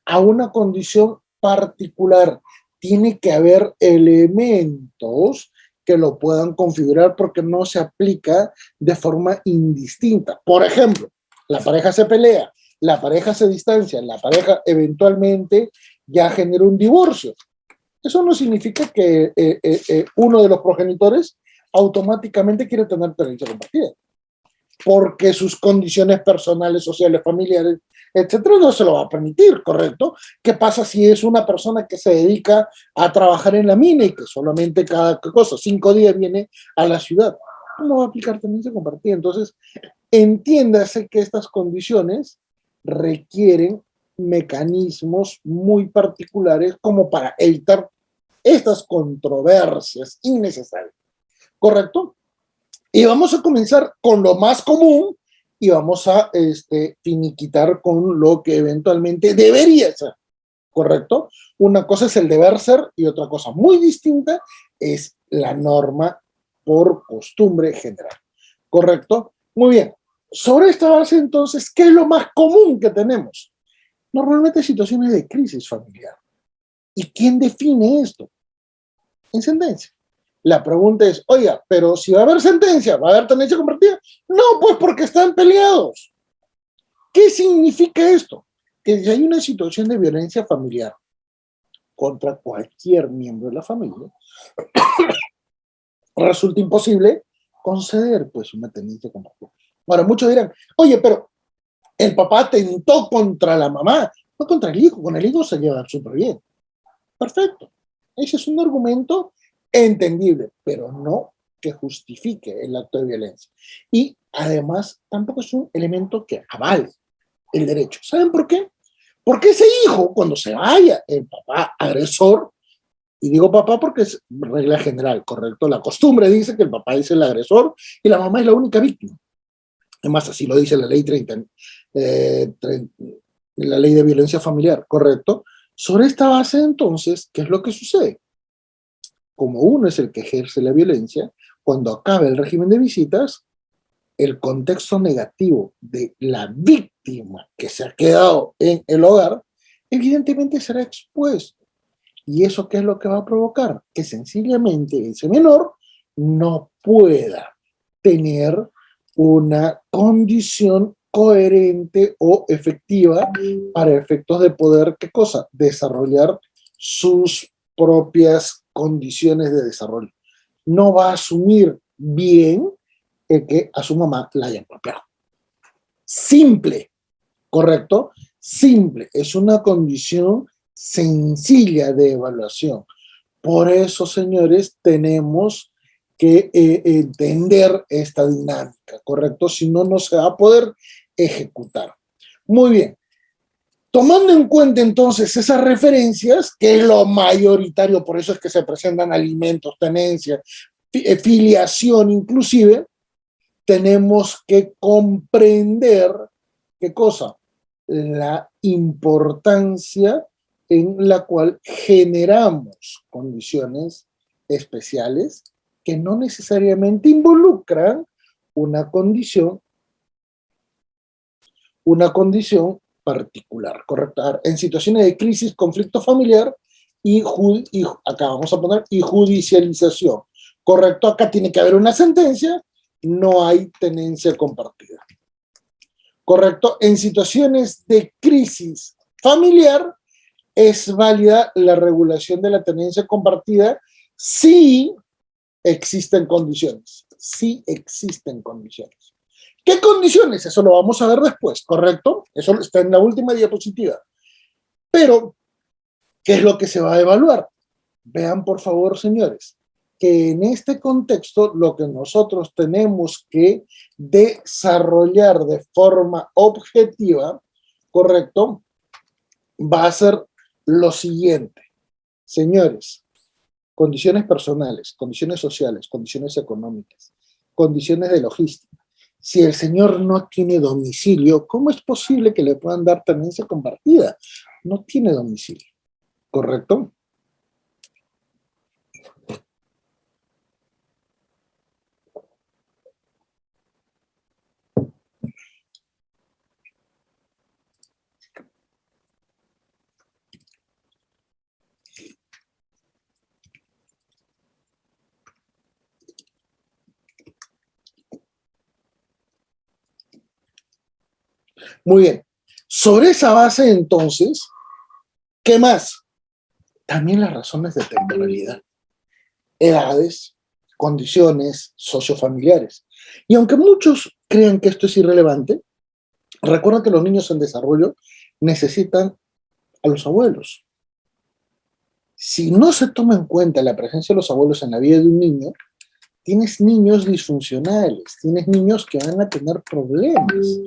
a una condición particular. Tiene que haber elementos que lo puedan configurar porque no se aplica de forma indistinta. Por ejemplo, la pareja se pelea, la pareja se distancia, la pareja eventualmente ya genera un divorcio. Eso no significa que uno de los progenitores automáticamente quiere tener tenencia compartida, porque sus condiciones personales, sociales, familiares, etcétera, no se lo va a permitir, ¿correcto? ¿Qué pasa si es una persona que se dedica a trabajar en la mina y que solamente cada cosa, 5 días viene a la ciudad? ¿Cómo va a aplicar tenencia compartida? Entonces, entiéndase que estas condiciones requieren mecanismos muy particulares como para evitar estas controversias innecesarias, ¿correcto? Y vamos a comenzar con lo más común y vamos a finiquitar con lo que eventualmente debería ser, ¿correcto? Una cosa es el deber ser y otra cosa muy distinta es la norma por costumbre general, ¿correcto? Muy bien. Sobre esta base, entonces, ¿qué es lo más común que tenemos? Normalmente situaciones de crisis familiar. ¿Y quién define esto? En sentencia. La pregunta es, oiga, pero si va a haber sentencia, ¿va a haber tenencia compartida? No, pues porque están peleados. ¿Qué significa esto? Que si hay una situación de violencia familiar contra cualquier miembro de la familia, resulta imposible conceder pues una tenencia compartida. Ahora, muchos dirán, oye, pero el papá atentó contra la mamá, no contra el hijo, con el hijo se lleva súper bien. Perfecto. Ese es un argumento entendible, pero no que justifique el acto de violencia. Y además tampoco es un elemento que avale el derecho. ¿Saben por qué? Porque ese hijo, cuando se vaya el papá agresor, y digo papá porque es regla general, ¿correcto? La costumbre dice que el papá es el agresor y la mamá es la única víctima. Además, así lo dice la ley 30, la ley de violencia familiar, ¿correcto? Sobre esta base, entonces, ¿qué es lo que sucede? Como uno es el que ejerce la violencia, cuando acabe el régimen de visitas, el contexto negativo de la víctima que se ha quedado en el hogar, evidentemente será expuesto. ¿Y eso qué es lo que va a provocar? Que sencillamente ese menor no pueda tener una condición coherente o efectiva para efectos de poder, ¿qué cosa? Desarrollar sus propias condiciones de desarrollo. No va a asumir bien el que a su mamá la hayan golpeado. Simple, ¿correcto? Simple, es una condición sencilla de evaluación. Por eso, señores, tenemos que entender esta dinámica, ¿correcto? Si no, no se va a poder ejecutar. Muy bien. Tomando en cuenta entonces esas referencias, que es lo mayoritario, por eso es que se presentan alimentos, tenencia, filiación inclusive, tenemos que comprender, ¿qué cosa? La importancia en la cual generamos condiciones especiales que no necesariamente involucran una condición particular, ¿correcto? En situaciones de crisis, conflicto familiar y acá vamos a poner y judicialización, ¿correcto? Acá tiene que haber una sentencia, no hay tenencia compartida, ¿correcto? En situaciones de crisis familiar es válida la regulación de la tenencia compartida si existen condiciones, si existen condiciones. ¿Qué condiciones? Eso lo vamos a ver después, ¿correcto? Eso está en la última diapositiva. Pero, ¿qué es lo que se va a evaluar? Vean, por favor, señores, que en este contexto lo que nosotros tenemos que desarrollar de forma objetiva, ¿correcto? Va a ser lo siguiente. Señores, condiciones personales, condiciones sociales, condiciones económicas, condiciones de logística. Si el señor no tiene domicilio, ¿cómo es posible que le puedan dar tenencia compartida? No tiene domicilio, ¿correcto? Muy bien. Sobre esa base, entonces, ¿qué más? También las razones de temporalidad, edades, condiciones sociofamiliares. Y aunque muchos crean que esto es irrelevante, recuerda que los niños en desarrollo necesitan a los abuelos. Si no se toma en cuenta la presencia de los abuelos en la vida de un niño, tienes niños disfuncionales, tienes niños que van a tener problemas,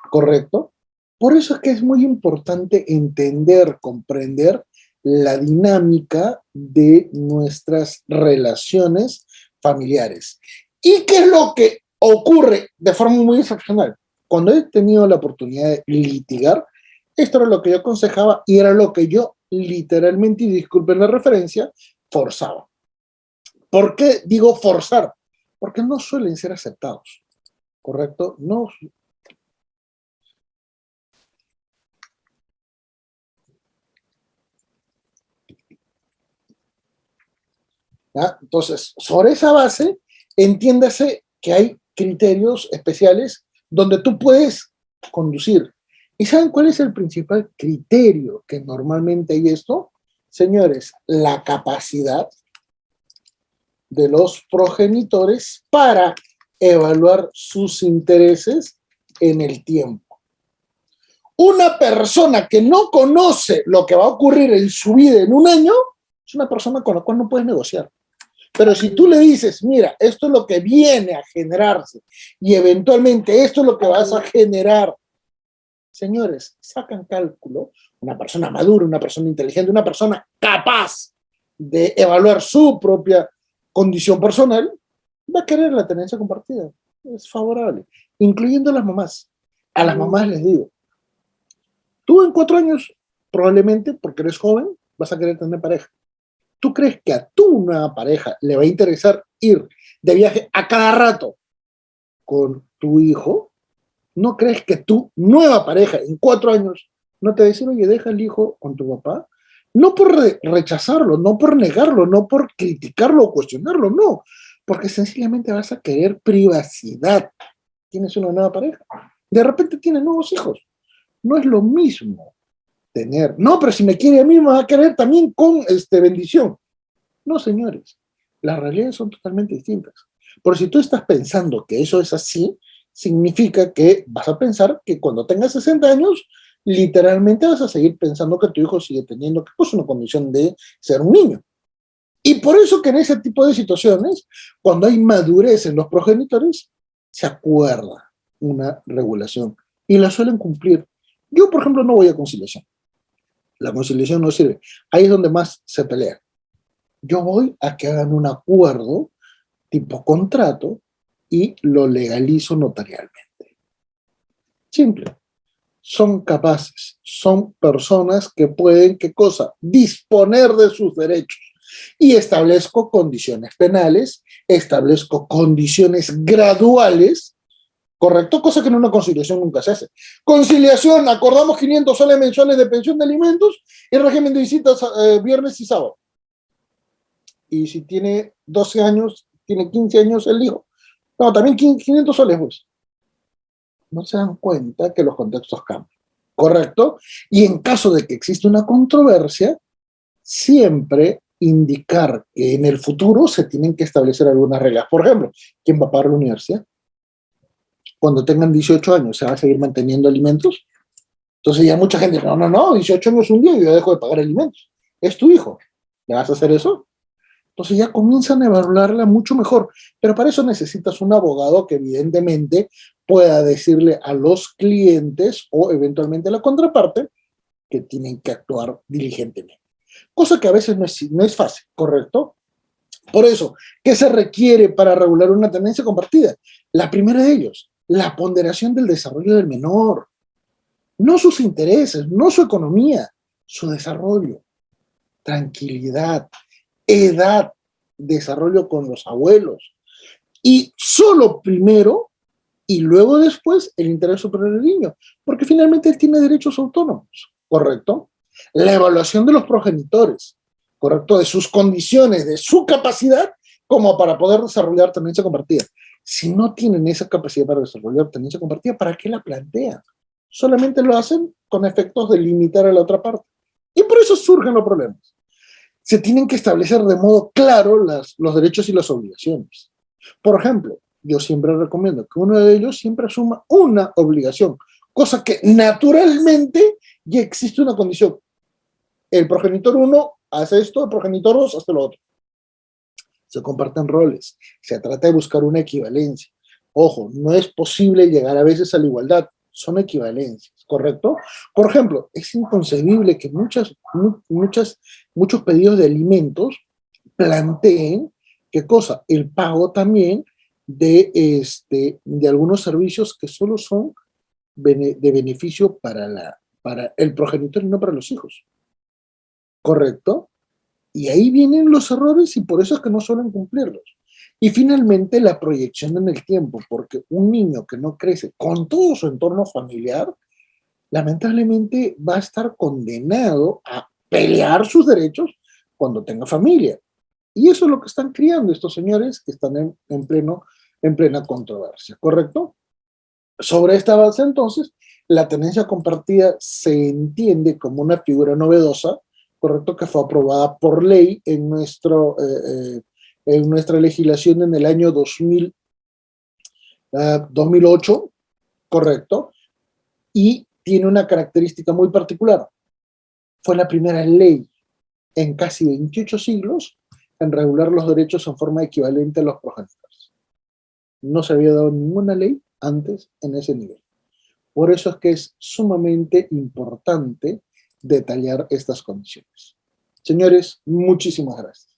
¿correcto? Por eso es que es muy importante entender, comprender la dinámica de nuestras relaciones familiares. ¿Y qué es lo que ocurre de forma muy excepcional? Cuando he tenido la oportunidad de litigar, esto era lo que yo aconsejaba y era lo que yo literalmente, y disculpen la referencia, forzaba. ¿Por qué digo forzar? Porque no suelen ser aceptados, ¿correcto? No. ¿Ya? Entonces, sobre esa base, entiéndase que hay criterios especiales donde tú puedes conducir. ¿Y saben cuál es el principal criterio que normalmente hay esto? Señores, la capacidad de los progenitores para evaluar sus intereses en el tiempo. Una persona que no conoce lo que va a ocurrir en su vida en un año es una persona con la cual no puedes negociar. Pero si tú le dices, mira, esto es lo que viene a generarse y eventualmente esto es lo que vas a generar, señores, sacan cálculo, una persona madura, una persona inteligente, una persona capaz de evaluar su propia condición personal, va a querer la tenencia compartida. Es favorable, incluyendo a las mamás. A las mamás les digo, tú en 4 años, probablemente, porque eres joven, vas a querer tener pareja. ¿Tú crees que a tu nueva pareja le va a interesar ir de viaje a cada rato con tu hijo? ¿No crees que tu nueva pareja en 4 años no te va a decir, oye, deja el hijo con tu papá? No por rechazarlo, no por negarlo, no por criticarlo o cuestionarlo, no, porque sencillamente vas a querer privacidad. Tienes una nueva pareja. De repente tienes nuevos hijos. No es lo mismo tener. No, pero si me quiere a mí, me va a querer también con bendición. No, señores, las realidades son totalmente distintas. Pero si tú estás pensando que eso es así, significa que vas a pensar que cuando tengas 60 años, literalmente vas a seguir pensando que tu hijo sigue teniendo pues, una condición de ser un niño. Y por eso que en ese tipo de situaciones, cuando hay madurez en los progenitores, se acuerda una regulación y la suelen cumplir. Yo, por ejemplo, no voy a conciliación. La conciliación no sirve. Ahí es donde más se pelea. Yo voy a que hagan un acuerdo tipo contrato y lo legalizo notarialmente. Simple. Son capaces, son personas que pueden, ¿qué cosa? Disponer de sus derechos. Y establezco condiciones penales, establezco condiciones graduales, ¿correcto? Cosa que en una conciliación nunca se hace. Conciliación, acordamos 500 soles mensuales de pensión de alimentos y régimen de visitas viernes y sábado. Y si tiene 12 años, tiene 15 años el hijo. No, también 500 soles, pues. No se dan cuenta que los contextos cambian, ¿correcto? Y en caso de que exista una controversia, siempre indicar que en el futuro se tienen que establecer algunas reglas. Por ejemplo, ¿quién va a pagar la universidad? Cuando tengan 18 años, ¿se va a seguir manteniendo alimentos? Entonces ya mucha gente dice, no, 18 años es un día y yo dejo de pagar alimentos. Es tu hijo. ¿Le vas a hacer eso? Entonces ya comienzan a evaluarla mucho mejor. Pero para eso necesitas un abogado que evidentemente pueda decirle a los clientes o eventualmente a la contraparte que tienen que actuar diligentemente. Cosa que a veces no es fácil, ¿correcto? Por eso, ¿qué se requiere para regular una tenencia compartida? La primera de ellos, la ponderación del desarrollo del menor. No sus intereses, no su economía, su desarrollo, tranquilidad, edad, desarrollo con los abuelos. Y solo primero y luego después el interés superior del niño, porque finalmente él tiene derechos autónomos, ¿correcto? La evaluación de los progenitores, ¿correcto? De sus condiciones, de su capacidad como para poder desarrollar tenencia compartida. Si no tienen esa capacidad para desarrollar tenencia compartida, ¿para qué la plantean? Solamente lo hacen con efectos de limitar a la otra parte. Y por eso surgen los problemas. Se tienen que establecer de modo claro los derechos y las obligaciones. Por ejemplo, yo siempre recomiendo que uno de ellos siempre asuma una obligación, cosa que naturalmente ya existe una condición. El progenitor 1 hace esto, el progenitor 2 hace lo otro. Se comparten roles, se trata de buscar una equivalencia. Ojo, no es posible llegar a veces a la igualdad, son equivalencias, ¿correcto? Por ejemplo, es inconcebible que muchos pedidos de alimentos planteen, ¿qué cosa? El pago también de algunos servicios que solo son de beneficio para el progenitor y no para los hijos, ¿correcto? Y ahí vienen los errores y por eso es que no suelen cumplirlos. Y finalmente la proyección en el tiempo, porque un niño que no crece con todo su entorno familiar, lamentablemente va a estar condenado a pelear sus derechos cuando tenga familia. Y eso es lo que están criando estos señores que están en plena controversia, ¿correcto? Sobre esta base, entonces, la tenencia compartida se entiende como una figura novedosa, ¿correcto? Que fue aprobada por ley en nuestra legislación en el año 2008, ¿correcto? Y tiene una característica muy particular. Fue la primera ley en casi 28 siglos en regular los derechos en forma equivalente a los progenitores. No se había dado ninguna ley antes en ese nivel. Por eso es que es sumamente importante detallar estas condiciones. Señores, muchísimas gracias.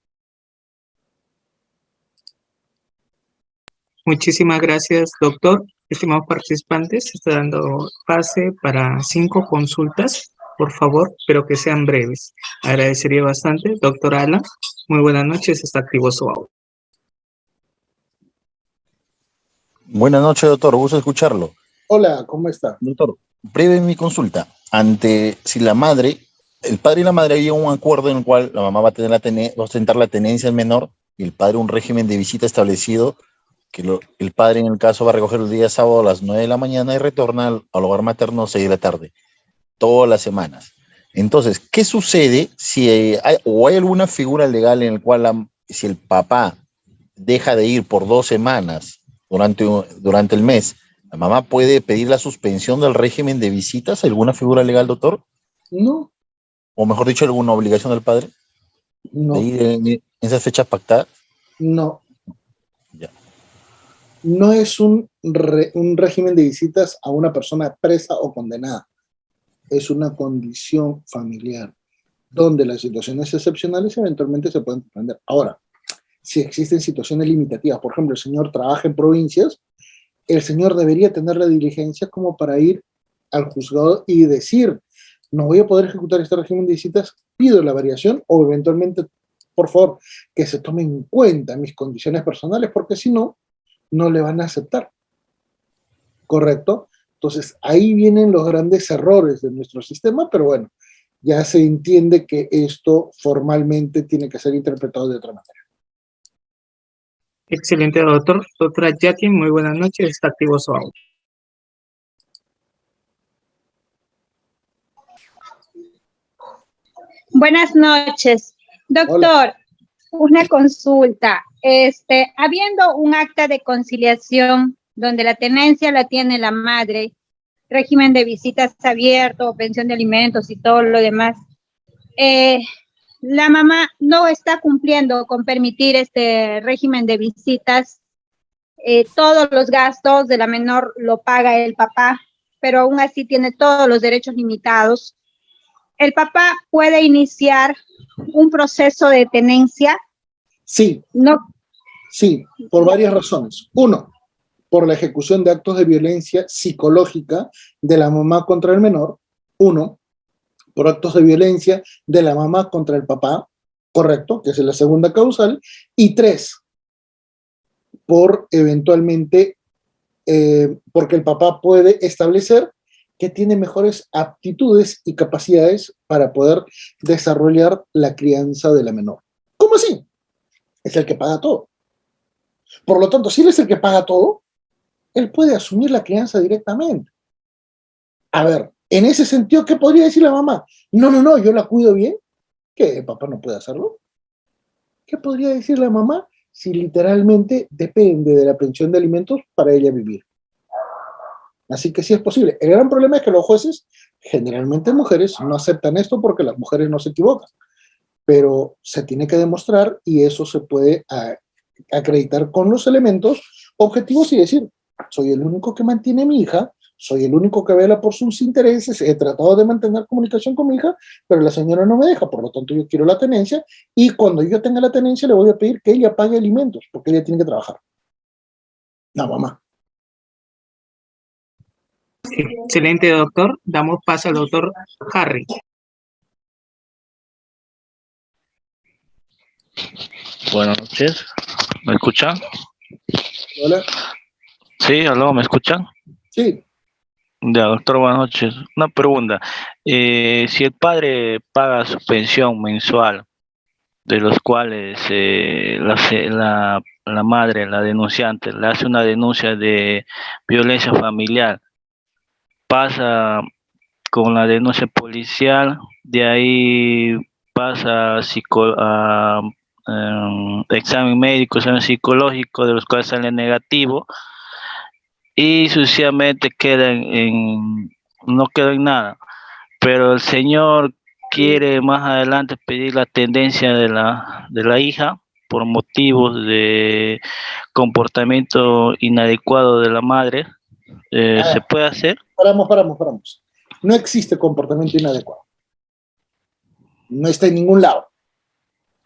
Muchísimas gracias, doctor. Estimados participantes, se está dando pase para 5 consultas, por favor, pero que sean breves. Agradecería bastante. Doctor Alan, muy buenas noches, está activo su audio. Buenas noches, doctor. Gusto escucharlo. Hola, ¿cómo está? Doctor, breve mi consulta. Si el padre y la madre había un acuerdo en el cual la mamá va a ostentar la tenencia del menor y el padre un régimen de visita establecido, el padre en el caso va a recoger el día sábado a las 9 de la mañana y retorna al hogar materno a 6 de la tarde, todas las semanas. Entonces, ¿qué sucede si hay alguna figura legal en la cual si el papá deja de ir por 2 semanas durante el mes, la mamá puede pedir la suspensión del régimen de visitas? ¿Alguna figura legal, doctor? No, O mejor dicho, alguna obligación del padre de no, ir en esas fechas pactadas. no. Ya. No es un régimen de visitas a una persona presa o condenada. es una condición familiar, donde las situaciones excepcionales eventualmente se pueden comprender. Ahora, si existen situaciones limitativas, por ejemplo, el señor trabaja en provincias, el señor debería tener la diligencia como para ir al juzgado y decir, no voy a poder ejecutar este régimen de visitas, pido la variación o eventualmente, por favor, que se tomen en cuenta mis condiciones personales, porque si no, no le van a aceptar. ¿Correcto? Entonces, ahí vienen los grandes errores de nuestro sistema, pero bueno, ya se entiende que esto formalmente tiene que ser interpretado de otra manera. Excelente, doctor. Doctora Jackie, muy buenas noches. Está activo su audio. Buenas noches. Doctor, hola. Una consulta. Habiendo un acta de conciliación donde la tenencia la tiene la madre, régimen de visitas abierto, pensión de alimentos y todo lo demás, la mamá no está cumpliendo con permitir este régimen de visitas, todos los gastos de la menor lo paga el papá, pero aún así tiene todos los derechos limitados. ¿El papá puede iniciar un proceso de tenencia? Sí. No. Sí, por varias razones. Uno, por la ejecución de actos de violencia psicológica de la mamá contra el menor. Uno, por actos de violencia de la mamá contra el papá, correcto, que es la segunda causal. Y tres, por eventualmente, porque el papá puede establecer que tiene mejores aptitudes y capacidades para poder desarrollar la crianza de la menor. ¿Cómo así? Es el que paga todo. Por lo tanto, si él es el que paga todo, él puede asumir la crianza directamente. A ver, en ese sentido, ¿qué podría decir la mamá? No, yo la cuido bien. ¿Qué? ¿El papá no puede hacerlo? ¿Qué podría decir la mamá si literalmente depende de la pensión de alimentos para ella vivir? Así que sí es posible. El gran problema es que los jueces, generalmente mujeres, no aceptan esto porque las mujeres no se equivocan. Pero se tiene que demostrar y eso se puede acreditar con los elementos objetivos y decir, soy el único que mantiene a mi hija, soy el único que vela por sus intereses, he tratado de mantener comunicación con mi hija, pero la señora no me deja, por lo tanto yo quiero la tenencia y cuando yo tenga la tenencia le voy a pedir que ella pague alimentos, porque ella tiene que trabajar. La mamá. Excelente, doctor. Damos paso al doctor Harry. Buenas noches. ¿Me escuchan? Hola. Sí, aló, ¿me escuchan? Sí. Ya, doctor, buenas noches. Una pregunta. Si el padre paga su pensión mensual, de los cuales la madre, la denunciante, le hace una denuncia de violencia familiar, pasa con la denuncia policial, de ahí pasa a examen médico, examen psicológico, de los cuales sale negativo, y sucesivamente no queda en nada. Pero el señor quiere más adelante pedir la tendencia de la hija por motivos de comportamiento inadecuado de la madre. ¿Se puede hacer? Paramos. No existe comportamiento inadecuado. No está en ningún lado.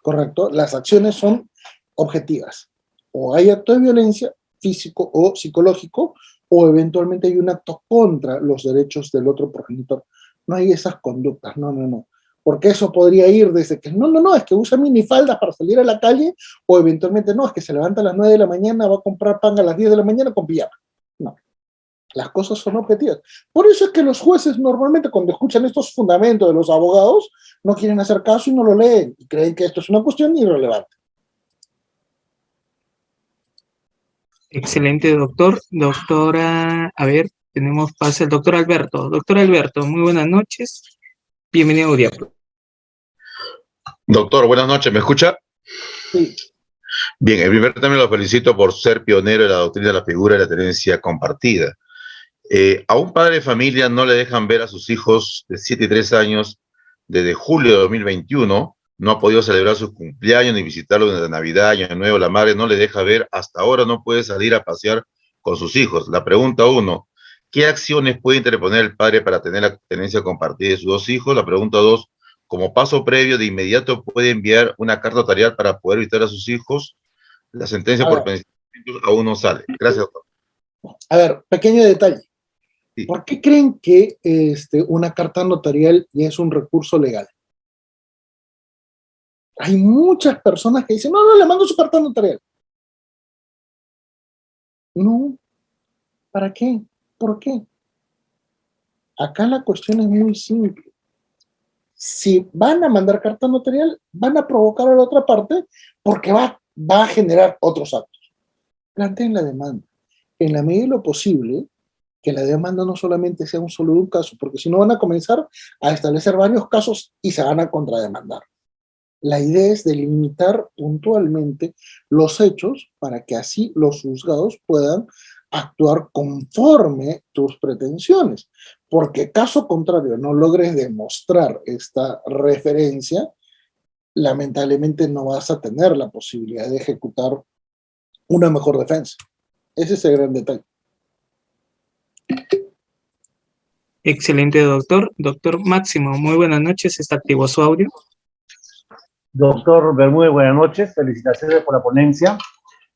¿Correcto? Las acciones son objetivas. O hay acto de violencia físico o psicológico, o eventualmente hay un acto contra los derechos del otro progenitor. No hay esas conductas, no. Porque eso podría ir desde que, no, es que usa minifaldas para salir a la calle, o eventualmente no, es que se levanta a las 9 de la mañana, va a comprar pan a las 10 de la mañana con pijama. No. Las cosas son objetivas. Por eso es que los jueces normalmente cuando escuchan estos fundamentos de los abogados no quieren hacer caso y no lo leen y creen que esto es una cuestión irrelevante. Excelente, doctor. Doctora, a ver, tenemos pase al doctor Alberto. Doctor Alberto, muy buenas noches. Bienvenido a Audiapro. Doctor, buenas noches. ¿Me escucha? Sí. Bien, en primer término lo felicito por ser pionero en la doctrina de la figura de la tenencia compartida. A un padre de familia no le dejan ver a sus hijos de 7 y 3 años desde julio de 2021, no ha podido celebrar su cumpleaños ni visitarlo desde Navidad, Año Nuevo, la madre no le deja ver, hasta ahora no puede salir a pasear con sus hijos. La pregunta 1, ¿Qué acciones puede interponer el padre para tener la tenencia compartida de sus dos hijos? La pregunta 2, como paso previo, de inmediato puede enviar una carta notarial para poder visitar a sus hijos. La sentencia A por ver, pensamientos aún no sale. Gracias, doctor. a ver, pequeño detalle. Sí. ¿Por qué creen que una carta notarial ya es un recurso legal? Hay muchas personas que dicen, no, no, le mando su carta notarial. No, ¿para qué? ¿Por qué? Acá la cuestión es muy simple. Si van a mandar carta notarial, van a provocar a la otra parte porque va a generar otros actos. Planteen la demanda. En la medida de lo posible, que la demanda no solamente sea un solo de un caso, porque si no van a comenzar a establecer varios casos y se van a contrademandar. La idea es delimitar puntualmente los hechos para que así los juzgados puedan actuar conforme tus pretensiones, porque caso contrario no logres demostrar esta referencia, lamentablemente no vas a tener la posibilidad de ejecutar una mejor defensa. Ese es el gran detalle. Excelente, doctor. Doctor Máximo, muy buenas noches. ¿Está activo su audio? Doctor Bermúdez, buenas noches. Felicitaciones por la ponencia.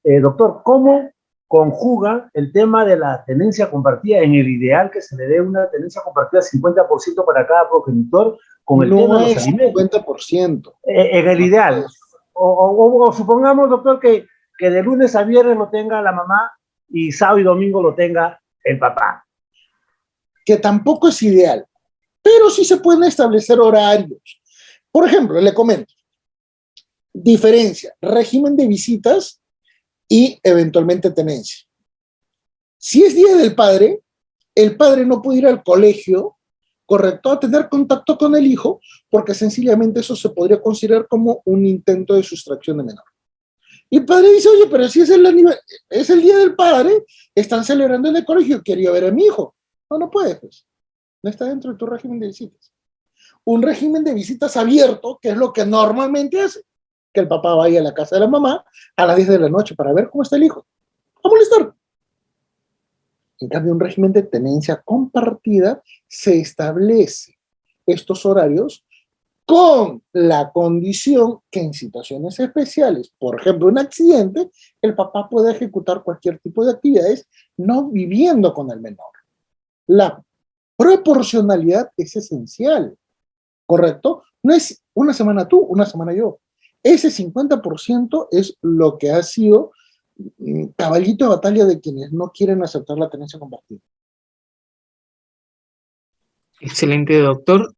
Doctor, ¿cómo conjuga el tema de la tenencia compartida en el ideal que se le dé una tenencia compartida 50% para cada progenitor con el tema de los alimentos? 50%. En el ideal. O supongamos, doctor, que de lunes a viernes lo tenga la mamá y sábado y domingo lo tenga el papá. Que tampoco es ideal, pero sí se pueden establecer horarios. Por ejemplo, le comento, diferencia, régimen de visitas y eventualmente tenencia. Si es Día del Padre, el padre no puede ir al colegio, correcto, a tener contacto con el hijo, porque sencillamente eso se podría considerar como un intento de sustracción de menor. Y el padre dice, oye, pero si es el Día del Padre, están celebrando en el colegio, quería ver a mi hijo. No, no puede, pues. No está dentro de tu régimen de visitas. Un régimen de visitas abierto, que es lo que normalmente hace, que el papá vaya a la casa de la mamá a las 10 de la noche para ver cómo está el hijo. A molestar. En cambio, un régimen de tenencia compartida se establece estos horarios con la condición que en situaciones especiales, por ejemplo, un accidente, el papá puede ejecutar cualquier tipo de actividades no viviendo con el menor. La proporcionalidad es esencial, ¿correcto? No es una semana tú, una semana yo. Ese 50% es lo que ha sido caballito de batalla de quienes no quieren aceptar la tenencia compartida. Excelente, doctor.